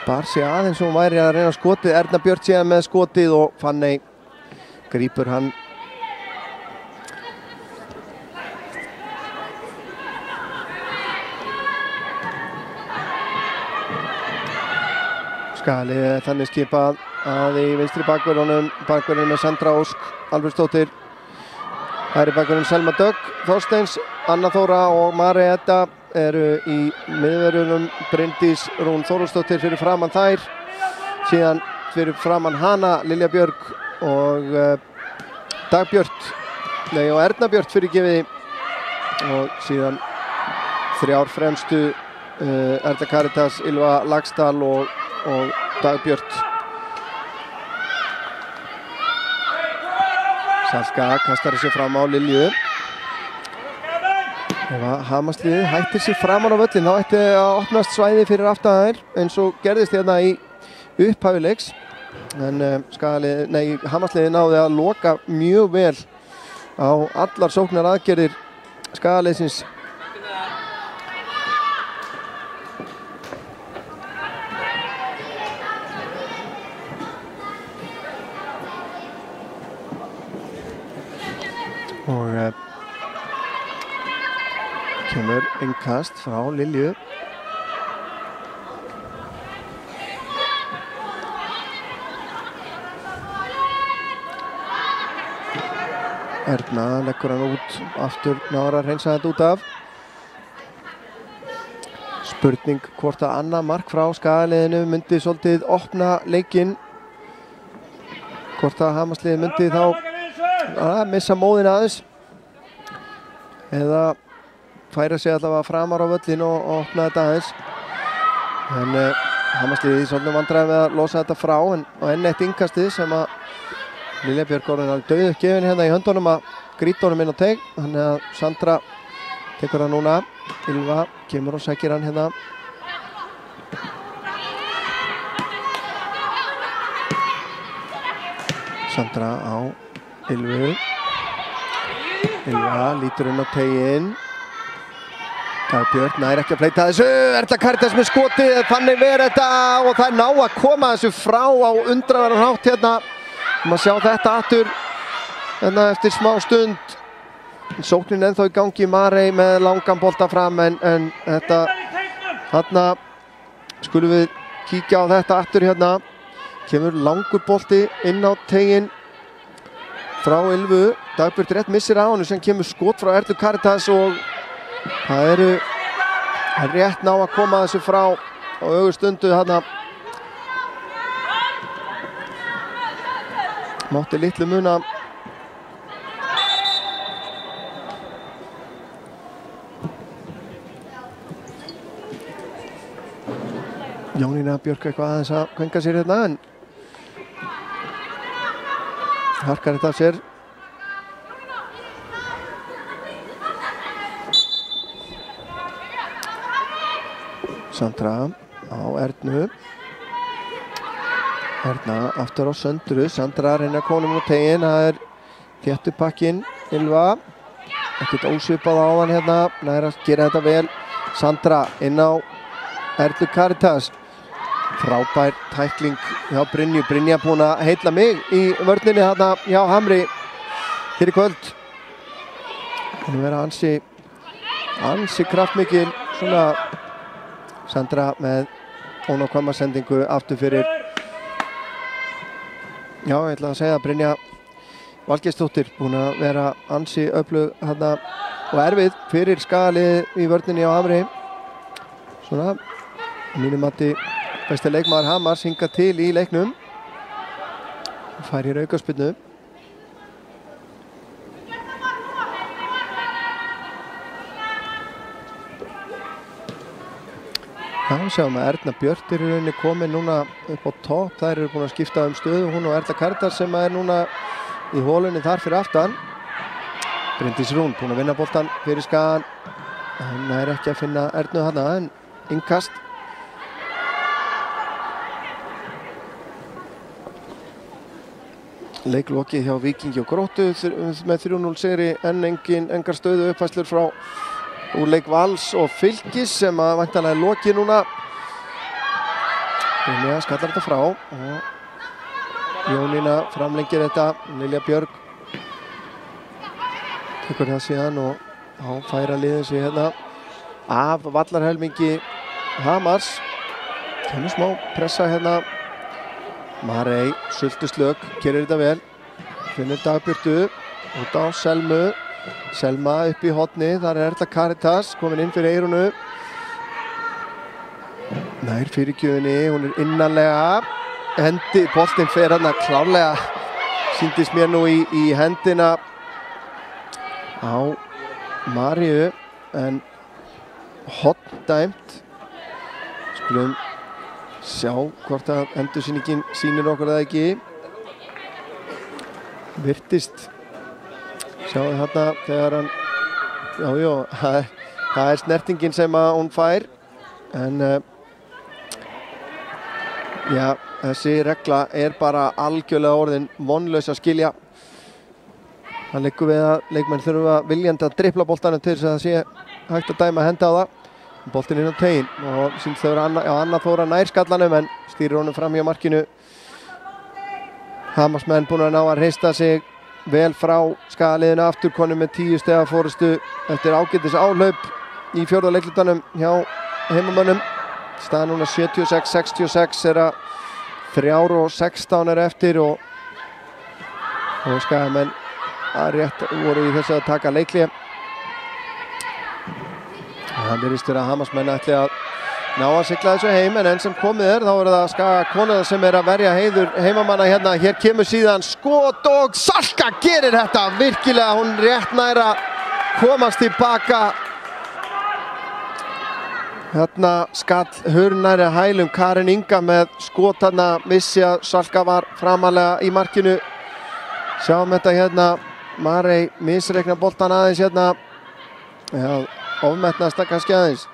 Bar sig aðeins og hún væri að reyna skotið. Erna Björk séðan með skotið og Fanney grípur hann. Skagaliðið þannig skipað að í vinstri bakvörðunum með Sandra Ósk Alfreðsdóttir, hægri bakvörðun Selma Dögg Þorsteins, Anna Þóra og Marey Edda eru í miðverðunum. Bryndís Rún Þórólfsdóttir fyrir framan þær, síðan fyrir framan hana Lilja Björk og og Erna Björk fyrirgefið, og síðan þrjár fremstu Erla Karitas, Ylva Laxdal og Dagbjört. Salka kastar sér fram á Lilju. Ef að Hamarsliðið hættir sér framan á völlin þá ætti að opnast svæði fyrir aftan þær eins og gerðist hérna í upphafi leiks. En Hamarsliðið náði að loka mjög vel á allar sóknar aðgerðir Skagaliðsins. Og kemur innkast frá Lilju. Erna leggur hann út aftur, náður að hreinsa þetta út af. Spurning hvort að annað mark frá Skagaliðinu myndi svolítið opna leikinn. Hvort að Hamarsliðið myndi þá missa móðina aðeins eða færa sig allavega framar á völlin og opna þetta aðeins. En Hamarsliðið í svolítið vandræði með að losa þetta frá, en á enn eitt innkastið sem að Lilja Björk orðin alveg dauðuppgefin hérna í höndunum að grýta honum inn á teig. Þannig að Sandra tekur hann núna. Ylva kemur og sækir hann hérna. Sandra á Ylvu. Ylva lítur inn á teginn. Dagbjörn nær ekki að fleita þessu. Erla Karitas með skotið, þannig verið þetta og það ná að koma þessu frá á undraverðan hátt hérna. Maður sjá þetta aftur hérna eftir smá stund. Sóknin ennþá í gangi, Marey með langan bolta fram, en þetta þarna skulum við kíkja á þetta aftur hérna. Kemur langur bolti inn á teginn frá Ylvu. Dagbjörn rétt missir á honum, sem kemur skot frá Erlu Karitas og það rétt ná að koma þessu frá ögurstundu þarna. Mátti litlu muna. Jónína Björk eitthvað aðeins að kvenka sér hérna en harkar þetta af sér. Sandra á Ernu. Erna aftur á Söndru. Sandra reynir að koma á teginn. Það er þéttupakkinn. Ylva. Ekkert ósvipað á hann hérna. Nær að gera þetta vel. Sandra inn á Erlu Karitas. Frábær tækling hjá Brynju. Brynja búin að heilla mig í vörninni þarna hjá Hamri hér í kvöld. Hún vera ansi kraftmikil svona. Sandra með ónákvæma sendingu aftur fyrir. Já, ég ætla að segja að Brynja Valgeirsdóttir búin að vera ansi öflug þarna og erfið fyrir Skagalið í vörninni á Hamri. Svona, mínum mati besti leikmaður Hamars hingað til í leiknum. Fær hér aukaspyrnu. Já, sjáum að Erna Björt er í rauninni komin núna upp á topp. Þær eru búin að skipta stöðu, hún og Erla Karitas sem er núna í hólunni þar fyrir aftan. Bryndís Rún búin að vinna boltan fyrir Skagan. Hann er ekki að finna Ernu þarna en innkast. Leiklokið hjá Víkingi og Gróttu með 3-0 sigri en engar stöðu uppfærslur frá úr leik Vals og Fylkis sem að væntanlega er lokið núna. Brynja skallar þetta frá og Jónína framlengir þetta. Lilja Björg tekur það síðan og færa liðið sig hérna af vallarhelmingi Hamars. Kemur smá pressa hérna. Marey, sultuslög, gerir þetta vel. Finnur Dagbjörtu út á Selmu. Selma upp í horni, þar er Erla Karitas komin inn fyrir Eyrunu. Nær fyrirgjöfinni, hún er innanlega. Boltinn fer hérna klárlega. Sýndist mér nú í hendina á Maríu en horn dæmt. Skulum sjá hvort að endursýningin sýnir okkur það ekki. Virtist. Sjáðu þarna þegar hann, það er snertingin sem að hún fær. En já, þessi regla er bara algjörlega orðin vonlaus að skilja. Það liggur við að leikmenn þurfa viljandi að dribla boltanum til þess að það sé hægt að dæma henda á það. Boltinn inn á teginn og sýnst þau vera Anna Þóra nær skallanum en stýrir honum fram hjá markinu. Hamarsmenn búin að ná að hrista sig vel frá Skagaliðinu aftur konum með 10 stiga fórustu eftir ágætis áhlaup í fjórða leiklutanum hjá heimamönnum. Staðan núna 76-66 er að 3:16 er eftir og Skagamenn að rétt voru í þessu að taka leikli. Það virðist vera að Hamarsmenn ætli að ná að sigla þessu heim en enn sem komið er þá er það Skagakonan sem er að verja heiður heimamanna hérna. Hér kemur síðan skot og Salka gerir þetta virkilega, hún rétt nær að komast tilbaka. Hérna skall hurnæri hælum Karin Inga með skot hérna, vissi að Salka var framalega í markinu. Sjáum þetta hérna, Marey misreikna boltan aðeins hérna. Já, ofmetnast það kannski aðeins.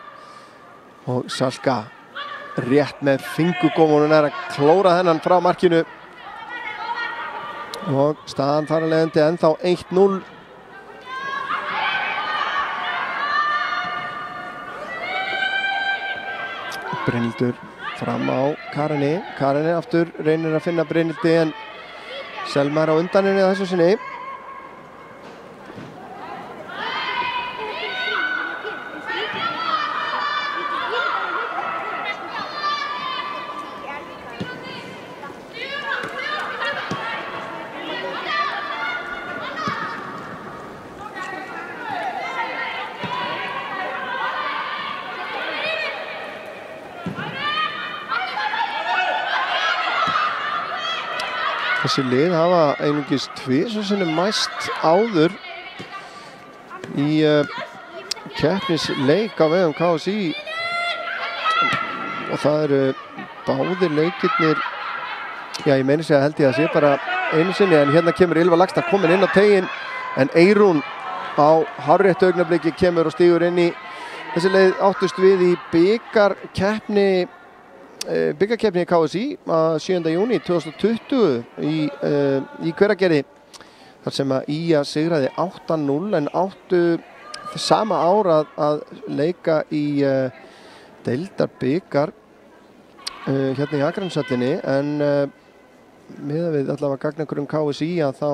Og Salka rétt með fingurgómunum er að klóra þennan frá markinu. Og staðan þar að leiðandi ennþá 1-0. Brynhildur fram á Karini. Karini aftur reynir að finna Brynhildi en Selma er á undan henni þessu sinni. Þessi lið hafa einungis tvisvar sinnum mæst áður í keppnisleik á vegum KSÍ og það eru báðir leikirnir, já ég meina segja held ég að sé bara einu sinni, en hérna kemur Ylva Laxness komin inn á teiginn, en Eyrún á hárréttu augnabliki kemur og stígur inn í þessi leið. Áttust við í bikarkeppni í KSÍ 7. júní 2020 í Hveragerði, þar sem að IA sigraði 8-0, en áttu sama ár að leika í deildarbikar hérna í Akraneshöllinni, en miðað við allavega gagnagrunn KSÍ að þá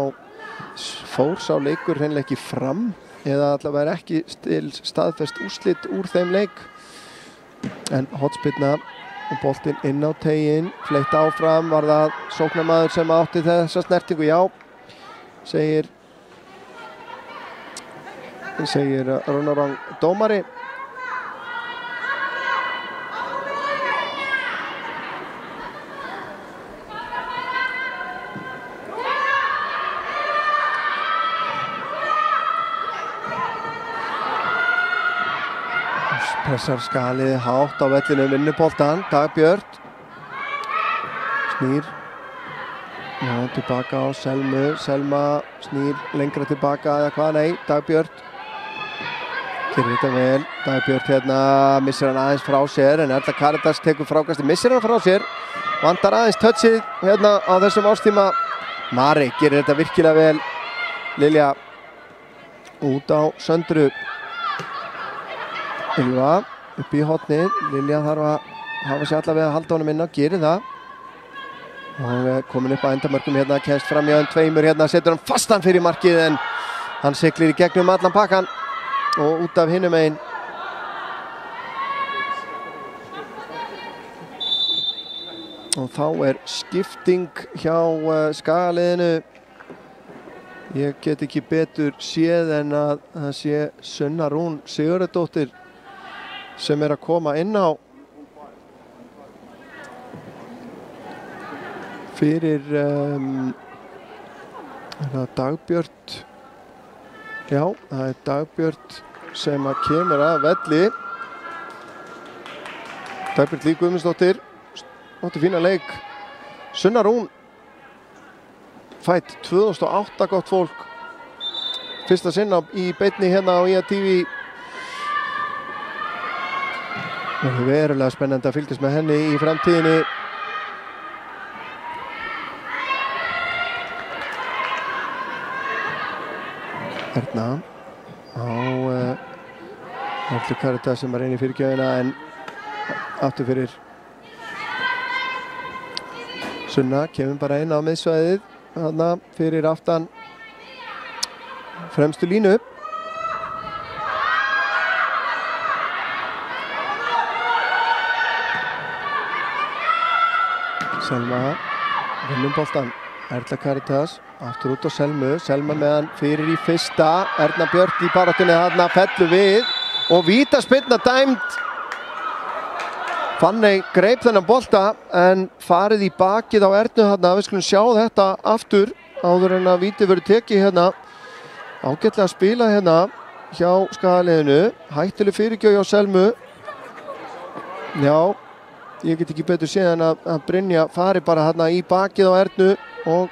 fór sá leikur hreinlega ekki fram, eða allavega er ekki staðfest úrslit úr þeim leik. En hornspyrna og boltinn inn á teiginn, fleytt áfram, var það sóknarmaður sem átti þessa snertingu? Já, segir Rónarang dómari. Pressar skalið hátt á vellinu, vinnur boltan, Dagbjört snýr tilbaka á Selmu, Selma snýr lengra tilbaka eða hvað, nei, Dagbjört gerir þetta vel. Dagbjört hérna missir hann aðeins frá sér, en Erla Karitas tekur frákasti, missir hann frá sér, vantar aðeins touchið hérna á þessum ástíma. Mari gerir þetta virkilega vel. Lilja út á Söndru. Ylva upp í hornið, Lilja þarf að hafa sér allavega að halda honum inn og gerir það. Og komin upp á endamörkum hérna, kemst fram í öðum tveimur hérna, setur hann fastan fyrir markið, en hann siglir í gegnum allan pakkan og út af hinum megin. Og þá er skipting hjá Skagaliðinu. Ég get ekki betur séð en að það sé Sunna Rún Sigurðardóttir sem er að koma inn á fyrir Dagbjört. Já, það er Dagbjört sem að kemur að velli. Dagbjört Líf Guðmundsdóttir átti fína leik. Sunna Rún fædd 2008, gott fólk, fyrsta sinna í beinni hérna á IA TV. Það er verulega spennandi að fylgjast með henni í framtíðinni. Erna á Erlu Karitas sem var inn í fyrirgjöfina, en aftur fyrir Sunna, kemur bara inn á miðsvæðið þarna fyrir aftan fremstu línu. Selma vinnur boltan, Erla Karitas aftur út á Selmu, Selma með hann fyrir í fyrsta, Erna Björk í baráttunni þarna, fellur við og vítaspyrna dæmd. Fanney greip þennan bolta en farið í bakið á Ernu þarna. Við skulum sjá þetta aftur áður en að vítið verður tekið hérna. Ágætlega að spila hérna hjá Skagaliðinu, hættuleg fyrirgjöf hjá Selmu. Já, ég get ekki betur séð en að Brynja fari bara hérna í bakið á Ernu og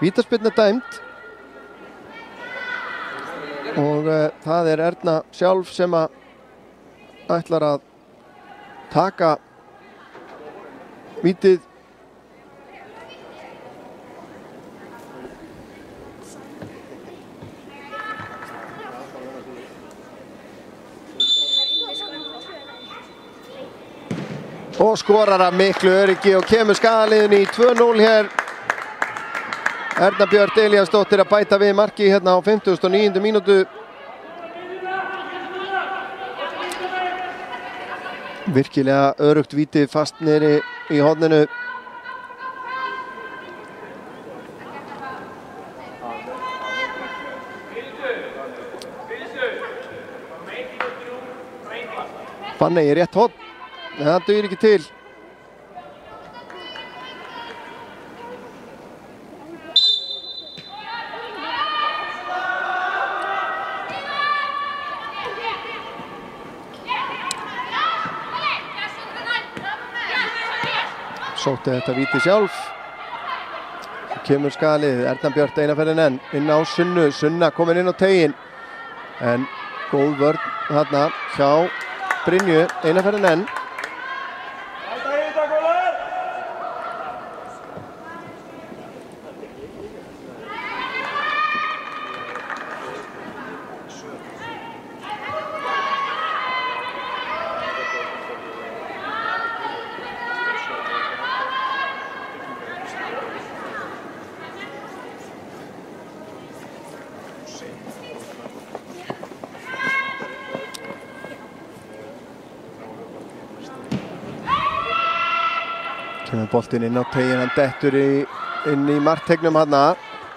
vítaspyrna dæmd. Og það er Erna sjálf sem að ætlar að taka vítið. Og skorar af miklu öryggi og kemur Skagaliðinu í 2-0 hér. Erna Björk Elíasdóttir að bæta við marki hérna á 59. mínútu. Virkilega örugt víti fast neri í horninu. Fanney í rétt horn. Það dugir ekki til. sótti þetta víti sjálf. Kemur skalið, Erna Björt eina ferðin enn inn á Sunnu, Sunna komin inn á teiginn en góð vörn þarna hjá Brynju, eina ferðin enn. Kemur boltinn inn á teiginn, hann dettur inn í markteignum hana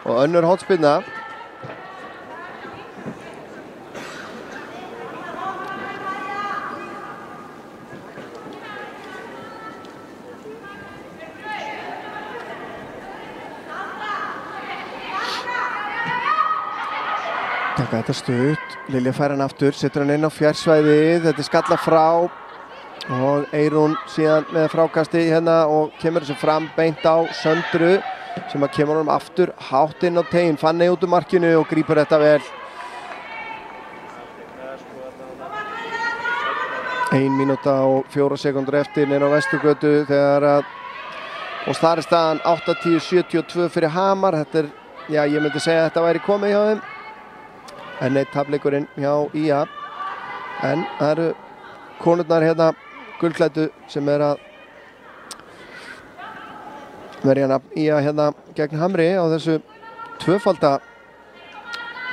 og önnur hornspyrna. Taka þetta stutt, Lilja fær hann aftur, setur hann inn á fjársvæðið, þetta er skalla frá. Og Eyrún síðan með frákasti hérna og kemur þessu fram beint á Söndru sem að kemur honum aftur hátt inn á teiginn, Fanney út úr markinu og grípur þetta vel. 1 mínúta og 4 sekúndur eftir niður á Vesturgötu þegar að og þar er staðan 80-72 fyrir Hamar. Þetta er, já ég myndi segja að þetta væri komið hjá þeim en eitt tapleikurinn hjá IA en það eru konurnar hérna gulklæddu sem er að verja nafn IA hérna gegn Hamri á þessu tvöfalda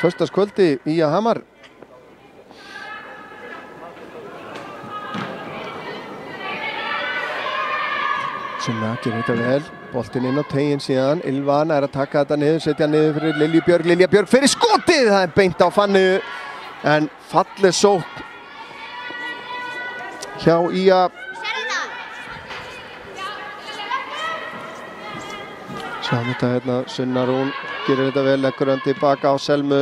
föstudagskvöldi IA Hamar. Sunna gerir þetta vel, boltinn inn á teiginn síðan, Ylva er að taka þetta niður, setja niður fyrir Lilju Björg, Lilja Björg fyrir skotið, það er beint á Fanney en falleg sókn hjá IA. Sjáum þetta hérna, Sunna Rún gerir þetta vel, leggur hann tilbaka á Selmu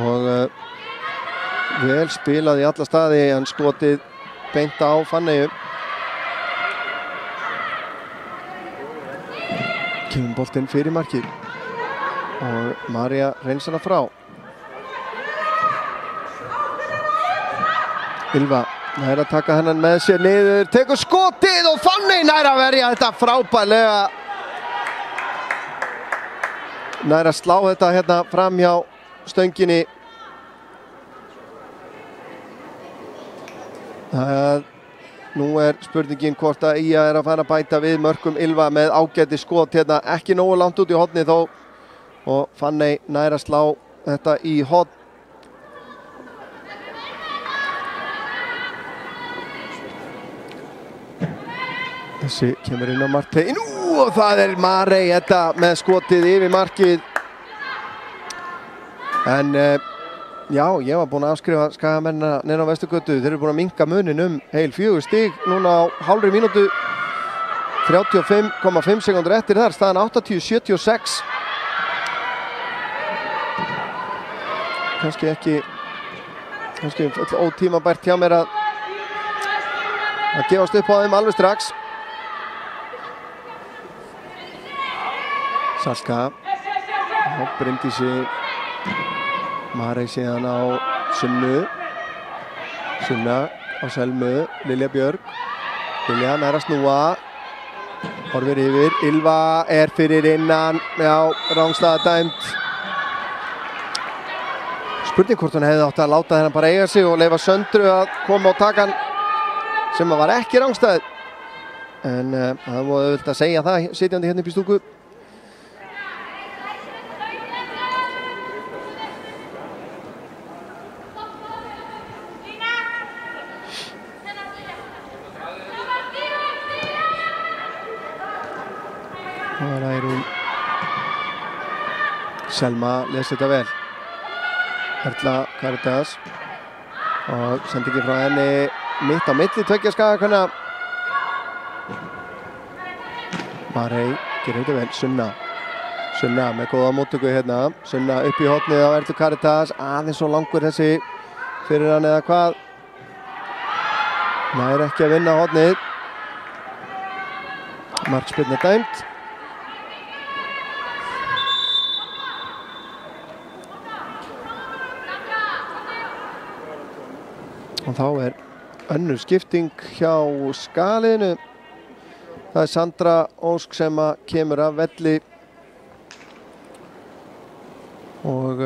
og vel spilað í alla staði en skotið beint á Fanney. Kemur boltinn fyrir markið og María reyns hana frá. Ylva nær að taka hennan með sér niður, tekur skotið og Fanney nær að verja þetta frábærlega. Nær að slá þetta hérna fram hjá stönginni. Nú er spurningin hvort að IA er að fara að bæta við mörkum. Ylva með ágæti skot hérna, ekki nógu langt út í horni þó og Fanney nær að slá þetta í horn. Þessi kemur inn á markteiginn og það er Marey þetta með skotið yfir markið. En já, ég var búinn að afskrifa Skagamennina niður á Vesturgötu. Þeir eru búin að minnka munin heil 4 stig núna á hálfri mínútu. 35,5 sekúndur eftir þar, staðan 80-76. Kannski ótímabært hjá mér að gefast upp á þeim alveg strax. Salka á Bryndísi, Marey síðan á Sunnu, Sunna á Selmu, Lilja Björg, Lilja nær að snúa, horfir yfir, Ylva er fyrir innan, já, rangstaða dæmt. Spurning hvort hún hefði átt að láta hennan bara eiga sig og leyfa Söndru að koma og taka hann sem var ekki rangstæð. En það var auðvitað að segja það sitjandi hérna upp í stúku. Það er hún Selma les þetta vel. Erla Karitas og sendingin frá henni mitt á milli tveggja Skagakvenna. Marey gerir þetta vel, Sunna með góða móttöku hérna. Sunna upp í hornið á Erlu Karitas, aðeins svo langur þessi fyrir hann eða hvað. Nær ekki að vinna hornið. Markspyrna dæmd. Og þá önnur skipting hjá Skaliðinu. Það Sandra Ósk sem kemur af velli og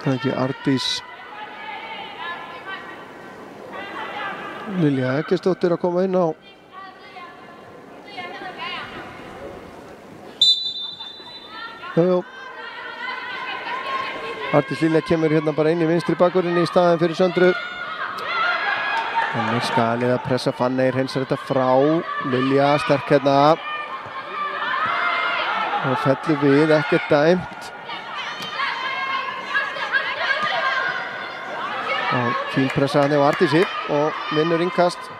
það ekki Ardís Lilja Eggertsdóttir að koma inn á. Jú. Ardís Lilja kemur hérna bara inn í vinstri bakvörðinni í staðinn fyrir Söndru. Þannig Skalið að pressa Fanney, hreinsar þetta frá. Lilja sterk hérna. Og fellur við, ekkert dæmt. Og fín pressa hann á Ardísi og vinnur innkast.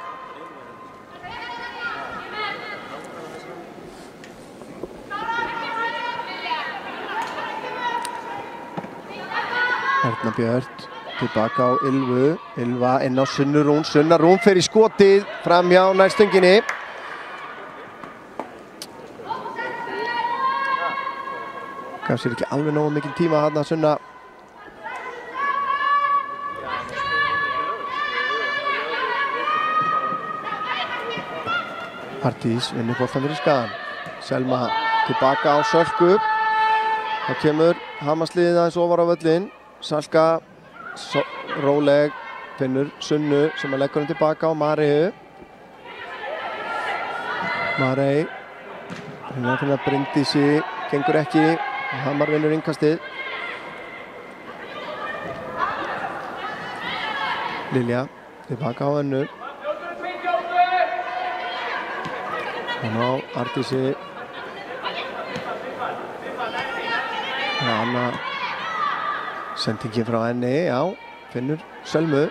Erna Björt tilbaka á Ylvu. Ylva inn á Sunnu Rún. Sunna Rún fer í skotið fram hjá nærstönginni. Gaf sér ekki alveg nógu mikinn tíma þarna Sunna. Ardís vinnur boltann fyrir Skagann. Selma tilbaka á Sölku. Það kemur Hamarsliðið aðeins ofar á völlinn. Salka róleg finnur Sunnu sem leggur hann tilbaka á Mariu. Marey hérna finna Bryndísi, gengur ekki. Hamar vinnur innkastið. Lilja tilbaka á Önnu. Hún á Ardísi. Anna sendingi frá henni, já, finnur Selmu.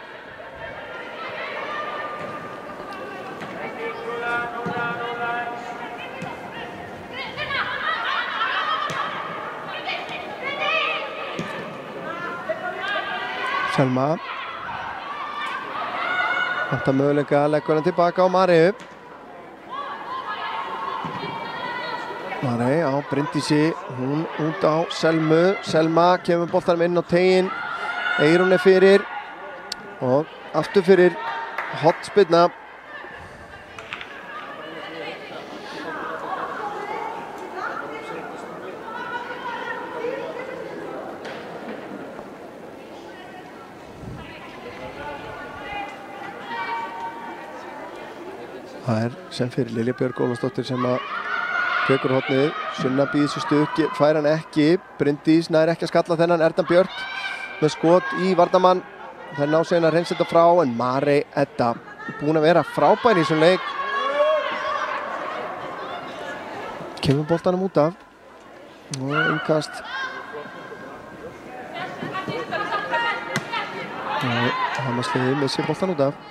Selma. Þetta möguleika leggur hann tilbaka á Mariu. Marey á Bryndísi, hún út á Selmu. Selma kemur boltanum inn á teiginn. Eyrún fyrir og aftur fyrir hornspyrna. Það sem fyrir Lilja Björg Ólafsdóttir sem tekur hornið. Sunna býður sér stukki, fær hann ekki. Bryndís nær ekki að skalla þennan. Erna Björt með skot í varnarmann. Það ná sig að reynsa þetta frá, en Marey Edda búin að vera frábær í þessum leik. Kemur boltanum út af og innkast. Hamarsliðið missir boltan út af.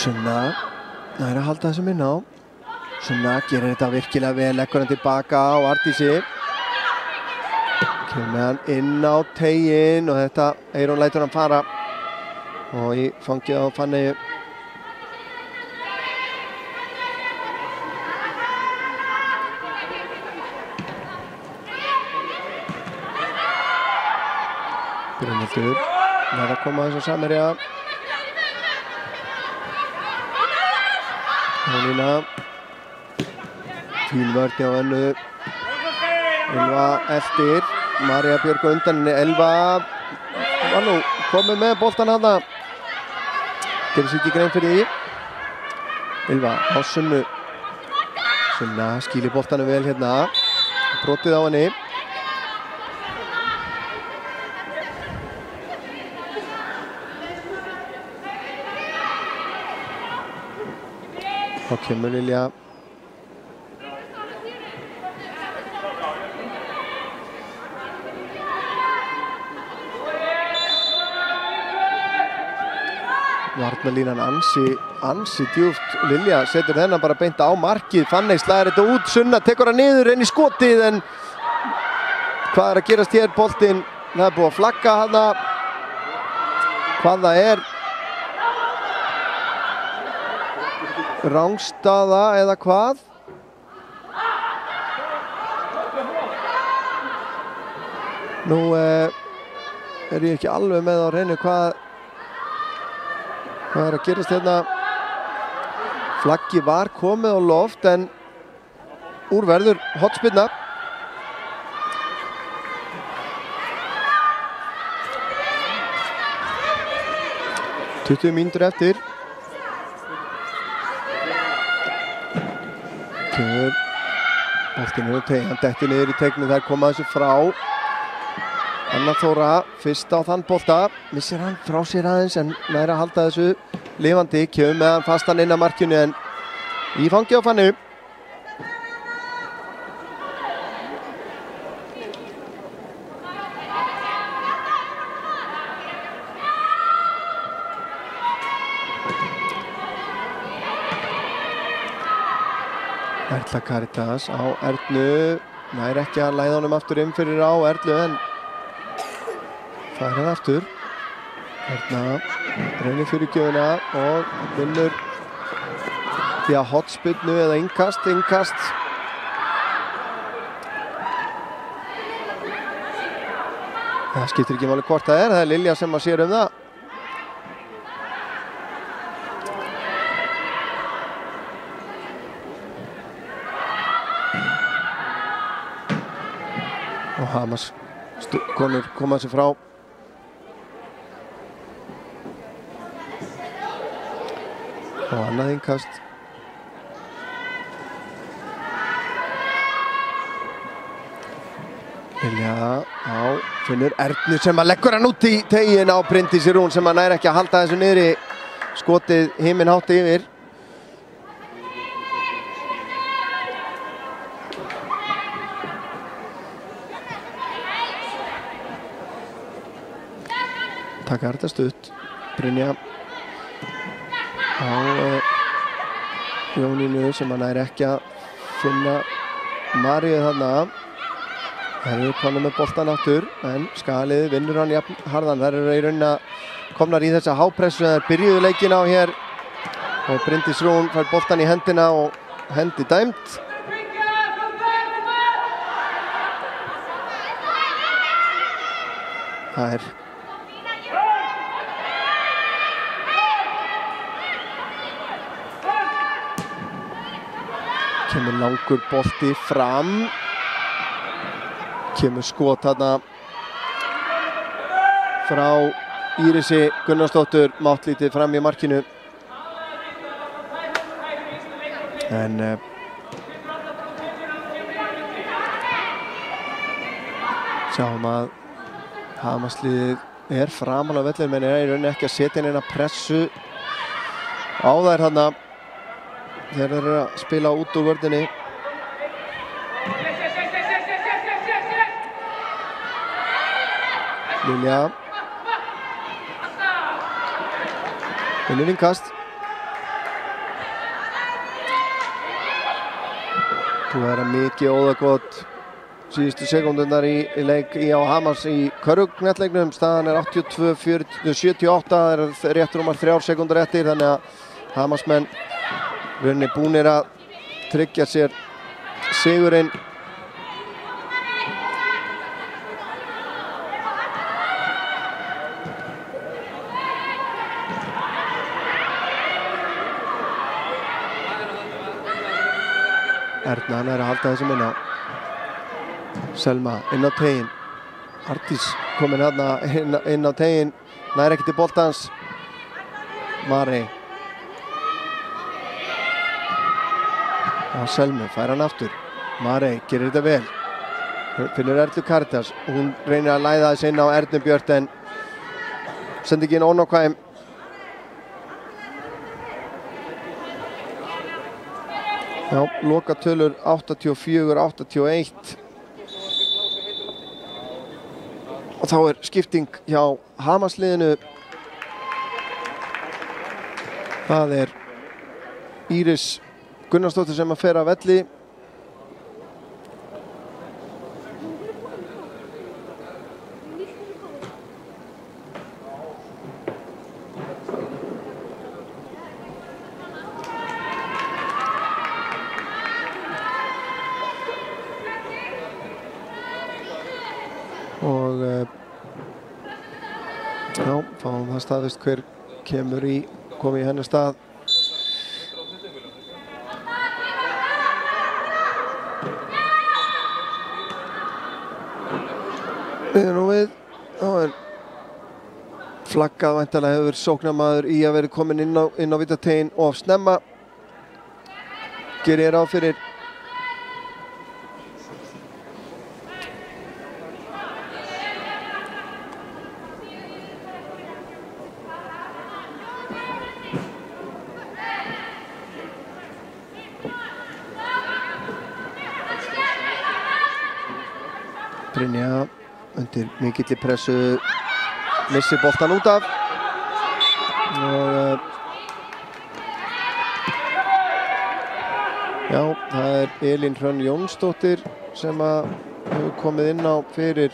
Sunna nær að halda þessum inn á. Sunna gerir þetta virkilega vel, leggur hann tilbaka á Ardísi. Kemur með hann inn á teiginn og þetta Eyrún lætur hann fara. Og í fangið á Fanneyju. Brynhildur nær að koma þess að Samherja. Jónína. Fín vörn hjá Önnu. Ylva eftir. María Björg undan henni. Ylva var nú komið með boltan hana. Gerir sér ekki grein fyrir því. Ylva á Sunnu. Sunna skýlir boltanu vel hérna. Brotið á henni. Þá kemur Lilja. Varnarlínan ansi djúpt. Lilja setur þennan bara beint á markið. Fanney slæðir þetta út. Sunna tekur hann niður inn í skotið en hvað að gerast hér? Boltinn, það búið að flagga hana. Hvað það rángstaða eða hvað? Nú ég ekki alveg með á hreinu hvað að gerast hérna. Flaggi var komið á loft en úr verður hornspyrna. Tuttugu mínútur eftir. Kemur boltinn og hann dettur niður í teigni, þær koma þessu frá. Anna Þóra, fyrst á þann bolta, missir hann frá sér aðeins en nær að halda þessu lifandi, kemur með hann fastan inn að markinu en í fangi á Fannu. Erla Karitas á Erlu, nær ekki að læða honum aftur inn fyrir á Erlu en það er aftur. Erna reynir fyrir gjöfuna og vinnur via hornspyrnu eða innkast. Það skiptir ekki máli hvort það er Lilja sem að sér um það. Og Hamars konur koma sér frá. Og annað innkast. Lilja finnur Ernu sem að leggur hann út í tegin á Bryndísi Rún sem að nær ekki að halda þessu niðri. Skotið himinhátt yfir. Taka þetta stutt. Brynja á Jónínu sem hann er ekki að finna Maríu þarna. Það eru konum með boltan aftur en Skalið vinnur hann jafn harðan. Það eru í rauninni komnar í þessa hápressu þegar byrjuðu leikinn á hér og Bryndís Rún fær boltan í hendina og hendi dæmt. Það kemur langur bolti fram. Kemur skot þarna frá Írisi Gunnarsdóttur, máttlítið fram í markinu. En sjáum að Hamarsliðið er framan á vellinum en er í rauninni ekki að setja inn eina pressu á þær þarna. Þeir eru að spila út úr vörninni. Lilja. Vinnur innkast. Þú er að mikið óðagott síðustu sekúndurnar í leik á Hamars í körfuknattleiknum. Staðan er 82-78, það er rétt rúmar 3 sekúndur eftir þannig að Hamarsmenn rauninni búnir að tryggja sér sigurinn. Erna hann er að halda þessum inn á. Selma inn á tegin. Artís komin hérna inn á tegin. Nær ekki til boltans. Mari. Á Selmu, fær hann aftur. Marey gerir þetta vel. Finnur Erlu Karitas. Hún reynir að læða þess inn á Ernu Björt en sendi ekki inn ónákvæm. Já, lokatölur 84-81. Og þá er skipting hjá Hamarsliðinu. Það Íris Gunnarsdóttir sem að fer af velli. Og já, fáum það staðfest hver komi í hennar stað. Nú við, þá flaggað væntanlega hefur sóknarmaður í að vera komin inn á vítateiginn of snemma. Gerir ráð fyrir Brynja undir mikilli pressu, missir boltan út af og já, það Elín Hrönn Jónsdóttir sem að hefur komið inn á fyrir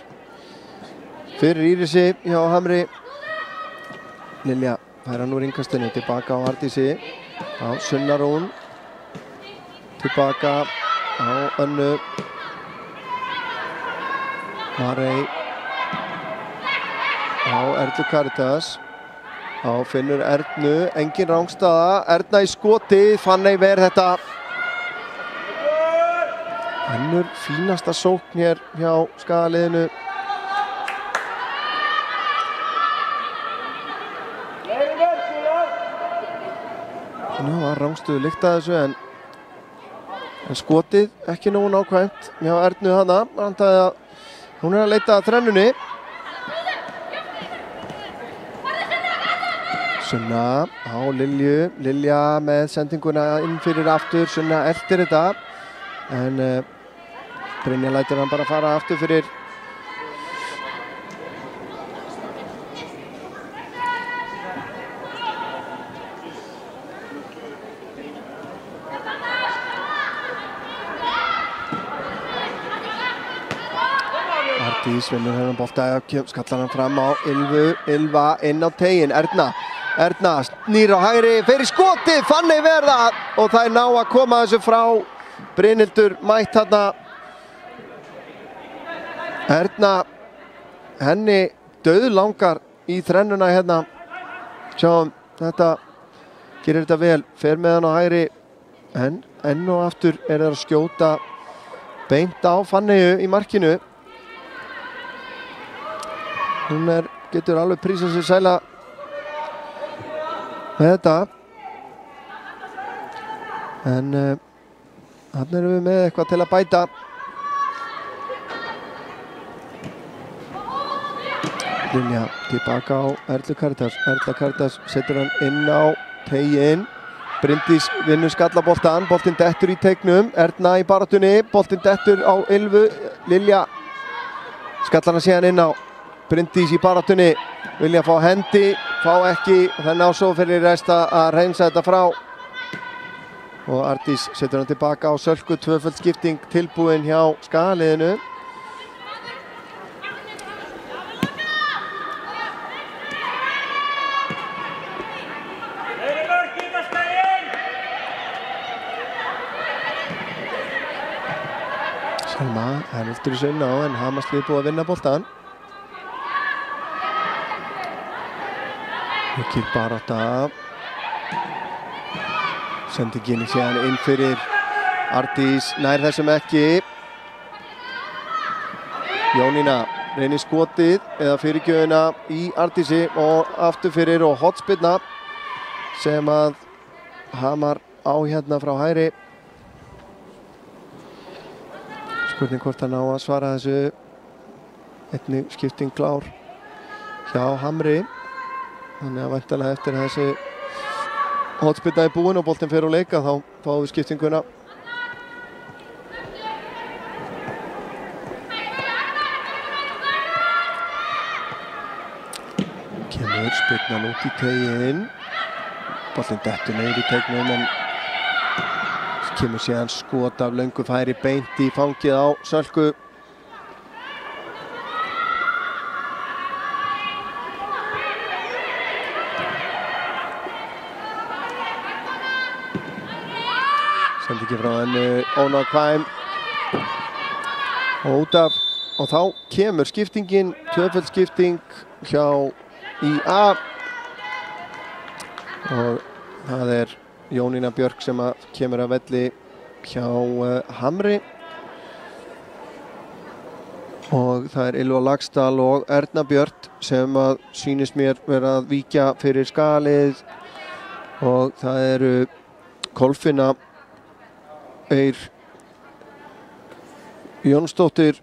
Írisi hjá Hamri. Lilja fær hann úr innkastinu tilbaka á Ardísi, á Sunna Rún, tilbaka á Önnu Marey, á Erlu Karitas, á Finnur Ernu, engin rangstaða, Erna í skoti, Fanney verð þetta. Önnur fínasta sókn hér hjá Skagaliðinu. Nú var rangstuðu lykt að þessu en skotið ekki nógu nákvæmt hjá Ernu hana, antaði að hún að leita að þrennunni. Sunna á Lilju, Lilja með sendinguna inn fyrir aftur, Sunna eltir þetta en Brynja lætur hann bara fara aftur fyrir Ardís vinnur hennan bolta, skallar hann fram á Ylva inn á teiginn. Erna snýr á hægri, fer í skotið, Fanney verða og það ná að koma þessu frá. Brynhildur mætt þarna. Erna, henni dauðlangar í þrennuna hérna. Sjáum, þetta gerir þetta vel, fer með hann á hægri en enn og aftur það að skjóta beint á Fanneyu í markinu. Hún getur alveg prísað sér sæla með þetta. En þarna erum við með eitthvað til að bæta. Lilja tilbaka á Erlu Karitas. Erla Karitas setur hann inn á teiginn. Bryndís vinnur skallaboltan. Boltinn dettur í teignum. Erna í baráttunni. Boltinn dettur á Ylvu. Lilja skallar hann síðan inn á. Bryndís í baráttunni, vilja fá hendi, fá ekki, það ná svo fyrir resta að reynsa þetta frá. Og Ardís setur hann tilbaka á Sölku, tvöföld skipting tilbúin hjá Skagaliðinu. Selma, viltur í sunna á en Hamarslið búið að vinna boltan. Mikil barátta. Sendingin síðan inn fyrir Ardís, nær þessum ekki. Jónína reynir skotið eða fyrirgjöfina í Ardísi og aftur fyrir og hotspinna sem að Hamar á hérna frá hægri. Spurning hvort hann á að svara þessu. Einnig skipting klár hjá Hamri. Þannig að væntanlega eftir þessi hotspinna í búin og boltinn fer úr leika þá fáum við skiptinguna. Kemur spinnan út í teiginn. Boltinn dettur niður í teignum en kemur síðan skot af löngu færi beint í fangið á Sölku. Sendi ekki frá henni ónákvæm og út af og þá kemur skiptingin, tvöföld skipting hjá IA og það Jónína Björk sem kemur að velli hjá Hamri og það Ylva Laxdal og Erna Björt sem sýnist mér vera að víkja fyrir skalið og það Kolfinna Eir Jónsdóttir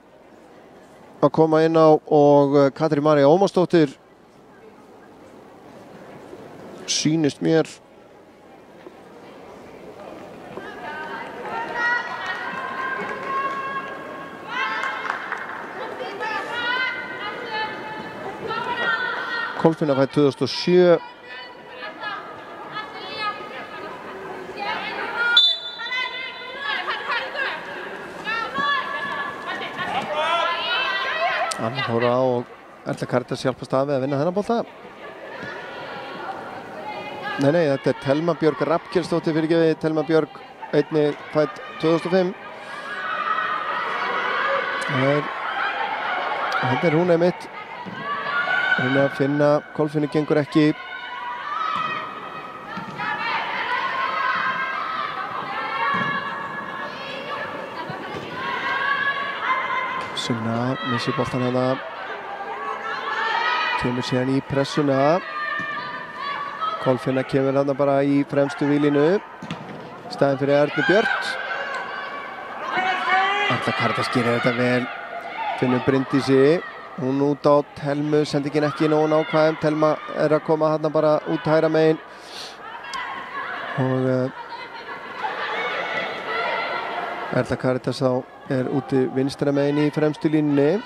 að koma inn á og Katrín María Ómarsdóttir sýnist mér Kolfinna fædd 2007 Anna Þóra og Erla Karitas hjálpast að við að vinna þennan bolta. Nei, þetta Telma Björg Rappkjelsdóttir fyrirgefi, Telma Björg einnig fædd 2005. Þetta hún einmitt. Reyna að finna, Kolfinni gengur ekki. Sunna missir boltan hana. Kemur síðan í pressuna. Kolfinna kemur hana bara í fremstu vílinu. Staðinn fyrir Ernu Björt. Erla Karitas gerir þetta vel. Finnur Bryndísi. Hún út á Telmu, sendingin ekki nógu nákvæm. Telma að koma hana bara út hægra megin. Og Erla Karitas þá úti vinstra megin í fremstu línunni.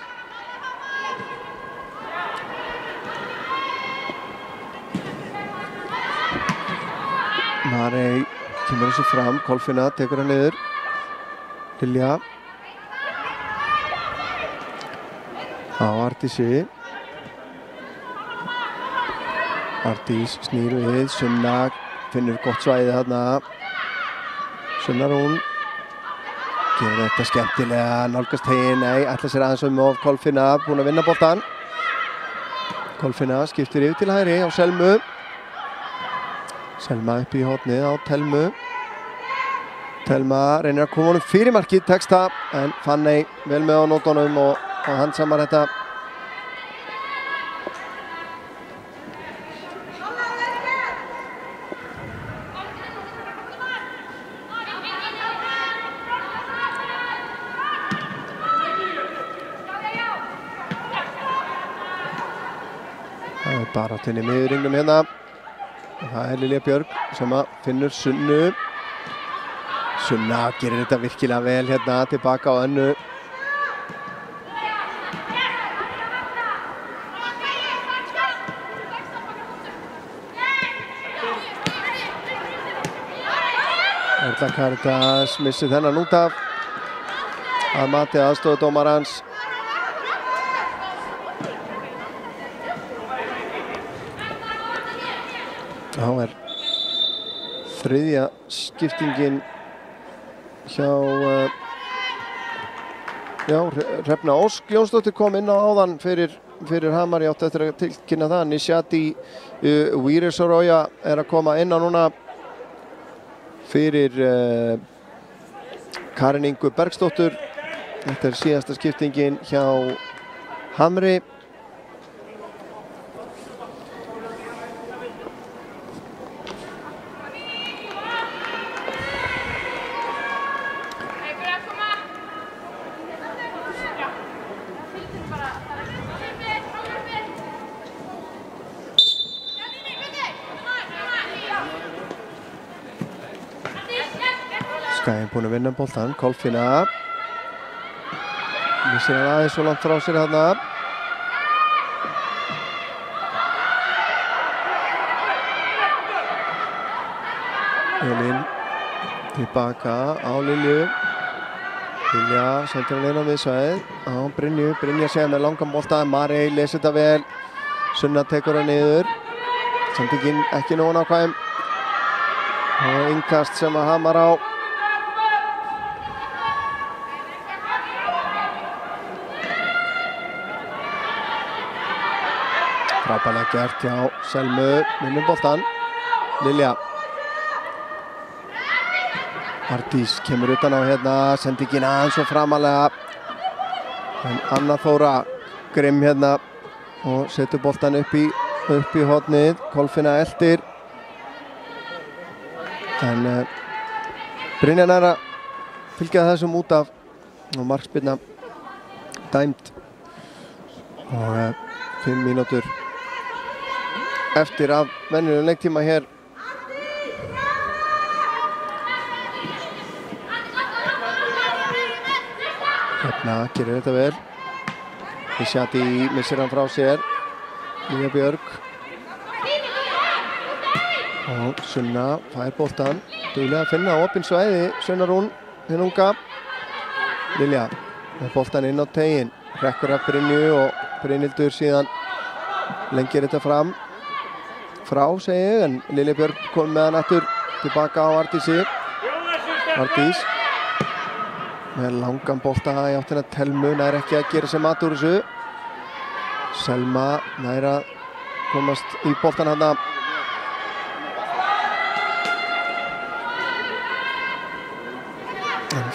Marey kemur þessu fram, Kolfinna tekur hann niður. Lilja á Ardísi. Ardís snýr við, Sunna finnur gott svæði þarna. Sunna Rún gerir þetta skemmtilega, nálgast hegin, nei, ætla sér aðeins of Kolfinna, búin að vinna boltan. Kolfinna skiptir yfir til hægri á Selmu. Selma upp í hornið á Telmu. Telma reynir að koma honum fyrir markið, tekst það, en Fanney vel með á nótunum og handsamar þetta. Baráttunni í miðjuringnum hérna. Það Lilja Björg sem finnur Sunnu. Sunna gerir þetta virkilega vel hérna, tilbaka á Önnu. Erla Karitas missir þennan út af að mati aðstofudómarans. Þá þriðja skiptingin hjá Hrefna Ósk Jónsdóttir kom inn á áðan fyrir Hamar. Ég átti eftir að tilkynna það. Nishati Vírisoroja að koma inn á núna fyrir Karin Ingu Bergsdóttur. Þetta síðasta skiptingin hjá Hamri. Skæin búin að vinna boltan, Kolfinna missir hann aðeins svo langt frá sér þarna. Elín tilbaka á Lilju. Lilja sendir hann inn á miðsvæðið á Brynju. Brynja séð með langan bolta. Marey lesir þetta vel. Sunna tekur hann niður. Sendingin ekki nógu nákvæm. Og innkast sem að Hamar á. Frábærlega gert hjá Selmu. Vinnur boltan. Lilja. Ardís kemur utan á hérna. Sendingin aðeins og framalega. En Anna Þóra grimm hérna. Og setur boltan upp í hornið. Kolfinna eldir. En Brynja nær að fylgja þessum út af. Og markspyrna dæmd. Og 5 mínútur eftir af venjulegum leiktíma hér. Hérna gerir þetta vel. Nishati missir hann frá sér. Lilja Björg. Og Sunna fær boltan. Duglega að finna opin svæði. Sunna Rún, hinn unga. Lilja með boltan inn á teiginn. Hrekkur af Brynju og Brynhildur síðan lengir þetta fram. Frá segi ég, en Lilja Björg kom með hann eftir tilbaka á Ardísi. Ardís með langan bolta í áttina Telmu, nær ekki að gera sér mat úr þessu. Selma nær að komast í boltan hana.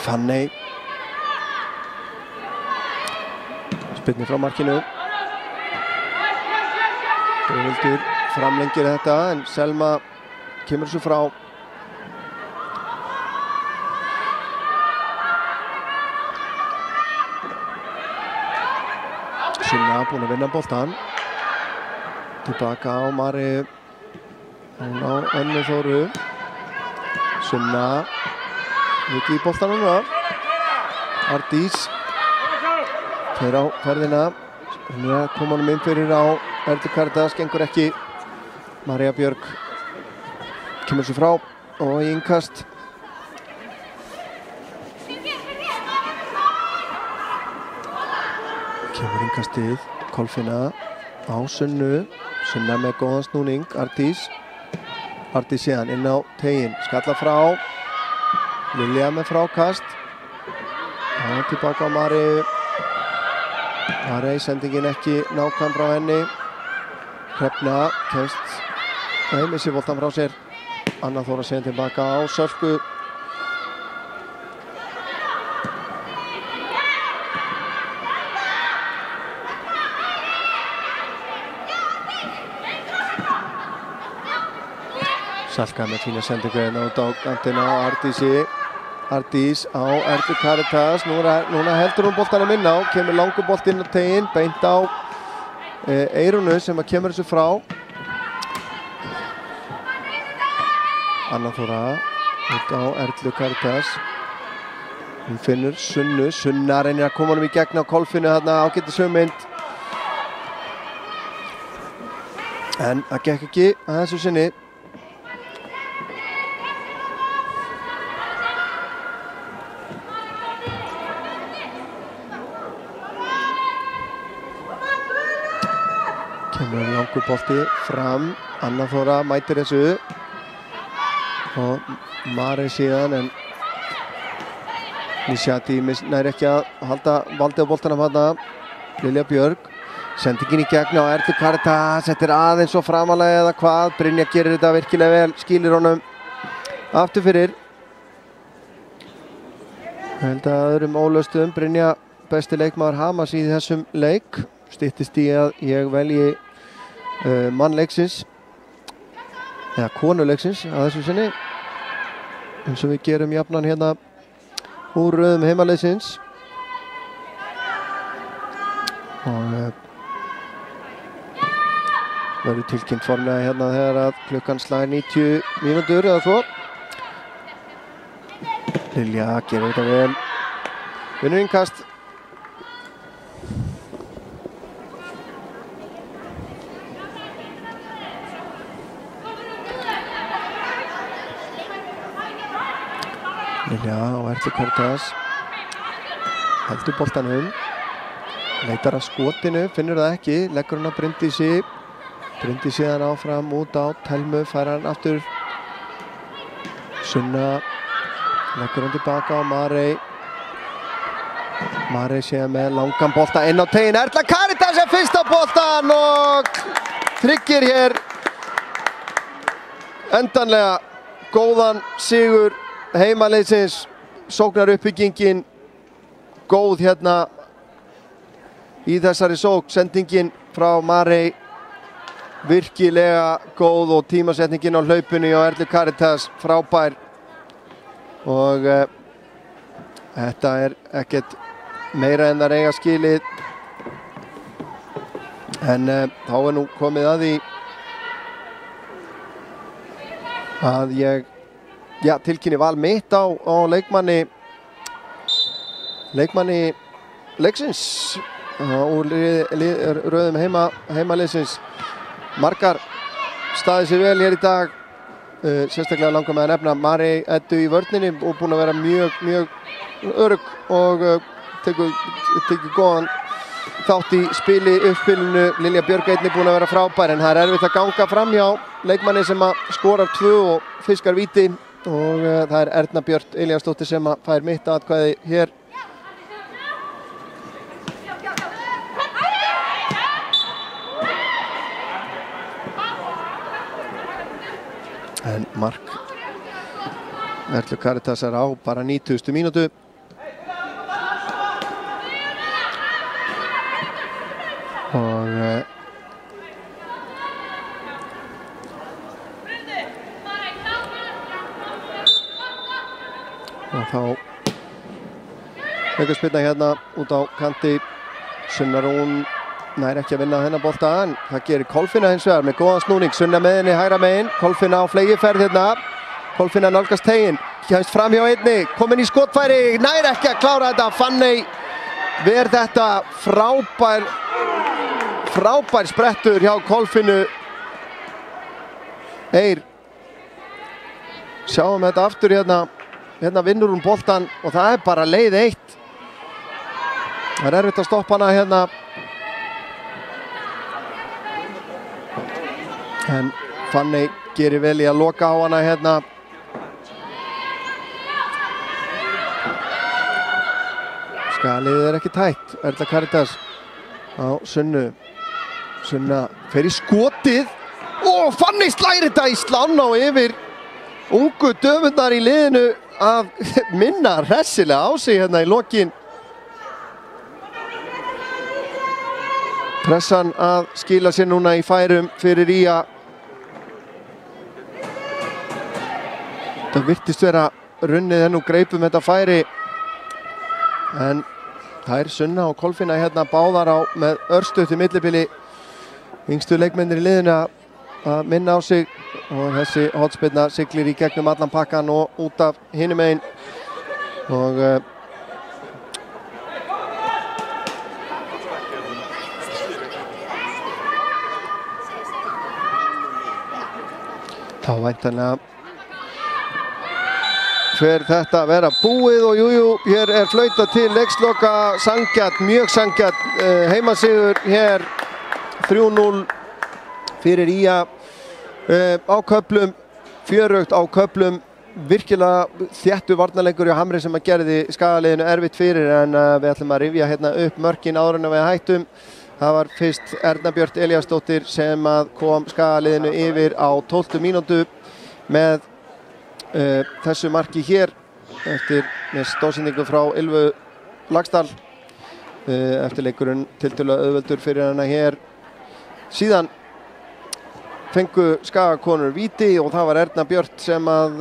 Fanney spyrnir frá markinu. Brynhildur framlengir þetta, en Selma kemur þessu frá. Sunna búin að vinna boltan. Tilbaka á Mari. Hún á Önnu Þóru. Sunna mikið í boltan núna. Ardís fer á ferðina. Hérna kom hann inn fyrir á Erlu Karítas, gengur ekki. María Björg kemur svo frá og í innkast. Kemur innkastið. Kolfinna á Sunnu. Sunna með góðan snúning. Ardís. Ardís síðan inn á teiginn. Skalla frá. Lilja með frákast. Og tilbaka á Mari. Marey sendingin ekki nákvæm frá henni. Hrefna kemst. Nei, missir boltan frá sér. Anna Þóra síðan tilbaka á Sölku. Salka með fína sendingu hérna út á kantina á Ardísi. Ardís á Erlu Karítas. Núna heldur hún boltanum inn á. Kemur langur bolt inn á teginn. Beint á Eirunu sem að kemur þessu frá. Anna Þóra út á Erlu Karítas. Hún finnur Sunnu. Sunna reynir að koma honum í gegn á Kolfinnu þarna. Ágætis hugmynd. En það gekk ekki að þessu sinni. Kemur langur bolti fram. Anna Þóra mætir þessu. Og Marey síðan, en Nishati nær ekki að halda valdi á boltanum hana. Lilja Björg. Sendingin í gegn á Erlu Karítas. Þetta aðeins og framalega eða hvað. Brynja gerir þetta virkilega vel. Skýlir honum aftur fyrir. Ég held að öðrum ólöstuðum. Brynja besti leikmaður Hamars í þessum leik. Styttist í að ég velji mannleiksins eða konuleiksins að þessu sinni, eins og við gerum jafnan hérna úr röðum heimaliðsins. Og verður tilkynnt formlega hérna þegar að klukkan slær 90 mínútur eða svo. Lilja gerir þetta vel. Vinnur innkast. Lilja og Erla Caritas heldur boltanum, leitar að skotinu, finnur það ekki, leggur hann á Bryndísi. Bryndísi hann áfram út á Telmu, fær hann aftur. Sunna leggur hann tilbaka á Marey. Marey sé með langan bolta inn á tegin. Erla Caritas er fyrsta boltan og tryggir hér endanlega góðan sigur heimaliðsins. Sóknar uppbyggingin góð hérna í þessari sókn. Sendingin frá Marey virkilega góð og tímasetningin á hlaupinu á Erlu Caritas frábær. Og þetta er ekkert meira en það eiga skilið. En þá er nú komið að því að ég tilkynni val mitt á leikmanni leiksins úr röðum heimaliðsins. Margar staðið sér vel hér í dag, sérstaklega langar með að nefna Marey Eddu í vörninni og búin að vera mjög örugg og tekur góðan þátt í uppspilinu. Lilja Björg einnig búin að vera frábær, en það er erfitt að ganga fram hjá leikmanni sem að skorar 2 og fiskar víti, og það er Erna Björt Elíasdóttir sem að fær mitt atkvæði hér. En mark Erlu Caritasar á bara 90. mínútu. Og þá einhver spilna hérna út á kanti. Sunna Rún nær ekki að vinna þennan bolta, en það gerir Kolfinna hins vegar með góðan snúning. Sunna með henni hægra megin, Kolfinna á flegiferð hérna. Kolfinna nálgast tegin, kemst fram hjá einni, komin í skotfæri, nær ekki að klára þetta. Fanney verð þetta frábær sprettur hjá Kolfinnu. Eir, sjáum þetta aftur hérna. Hérna vinnur hún boltan og það er bara leið 1. Það er erfitt að stoppa hana hérna. En Fanney gerir vel í að loka á hana hérna. Skaliðið er ekki tætt. Erla Caritas á Sunnu. Sunna fer í skotið. Og Fanney slær þetta í slána og yfir ungu döfundar í liðinu að minna hressilega á sig hérna í lokin. Pressan að skila sér núna í færum fyrir Ía. Það virtist vera runnið en nú greipum þetta færi. En það er Sunna og Kolfinna hérna báðar á með örstutt í millibili. Yngstu leikmennir í liðinu að minna á sig, og þessi hornspyrna siglir í gegnum allan pakkan og út af hinum megin. Og þá væntanlega fer þetta að vera búið, og jújú, hér er flauta til leiksloka. Sanngjarn, mjög sanngjarn heimasigur hér, 3-0 fyrir Ía. Á köflum, fjörugt á köflum, virkilega þéttur varnarleikur hjá Hamri sem að gerði Skagaliðinu erfitt fyrir, en við ætlum að rifja hérna upp mörkin áður en við hættum. Það var fyrst Erna Björt Elíasdóttir sem að kom Skagaliðinu yfir á 12. mínútu með þessu marki hér eftir með stóðsendingu frá Ylfu Laxdal. Eftir leikurinn tiltölulega auðveldur fyrir hana hér. Síðan fengu Skagakonur víti og það var Erna Björt sem að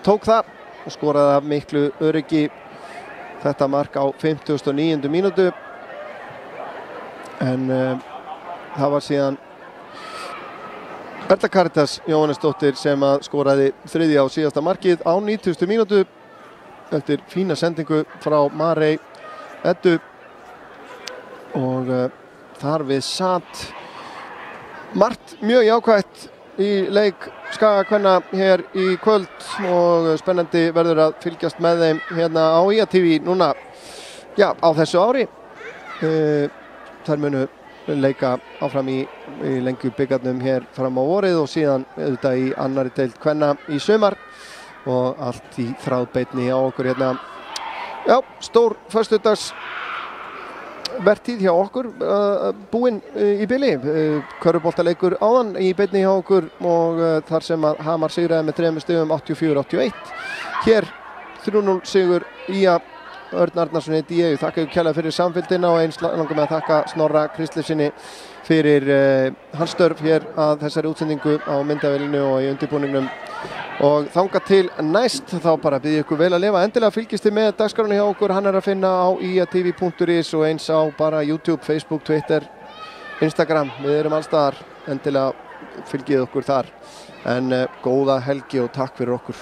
tók það og skoraði af miklu öryggi þetta mark á 59. mínútu. En það var síðan Erla Caritas Jóhannesdóttir sem að skoraði þriðja á síðasta markið á 90. mínútu eftir fína sendingu frá Marey Eddu, og þar við satt margt mjög jákvætt í leik Skagakvenna hér í kvöld og spennandi verður að fylgjast með þeim hérna á IA-TV núna, já, á þessu ári. Þær munu leika áfram í lengju bikarnum hér fram á vorið og síðan auðvitað í annari deild kvenna í sumar og allt í þráðbeinni á okkur hérna. Já, stór föstudags vertíð hjá okkur, búinn í bili, körfuboltaleikur áðan í beinni hjá okkur og þar sem að Hamar sigraði með 3 stigum 84-81. Hér 3-0 sigur IA. Örn Arnarsson heiti ég, þakka ykkur kærlega fyrir samfylgdina og eins langar með að þakka Snorra Kristleifssyni fyrir hans störf hér að þessari útsendingu á myndavélinu og í undirbúningnum. Og þangað til næst þá bara bið ég ykkur vel að lifa. Endilega fylgist þið með dagskránni hjá okkur, hann er að finna á iatv.is og eins á bara YouTube, Facebook, Twitter, Instagram. Við erum allstaðar, endilega fylgið okkur þar. En góða helgi og takk fyrir okkur.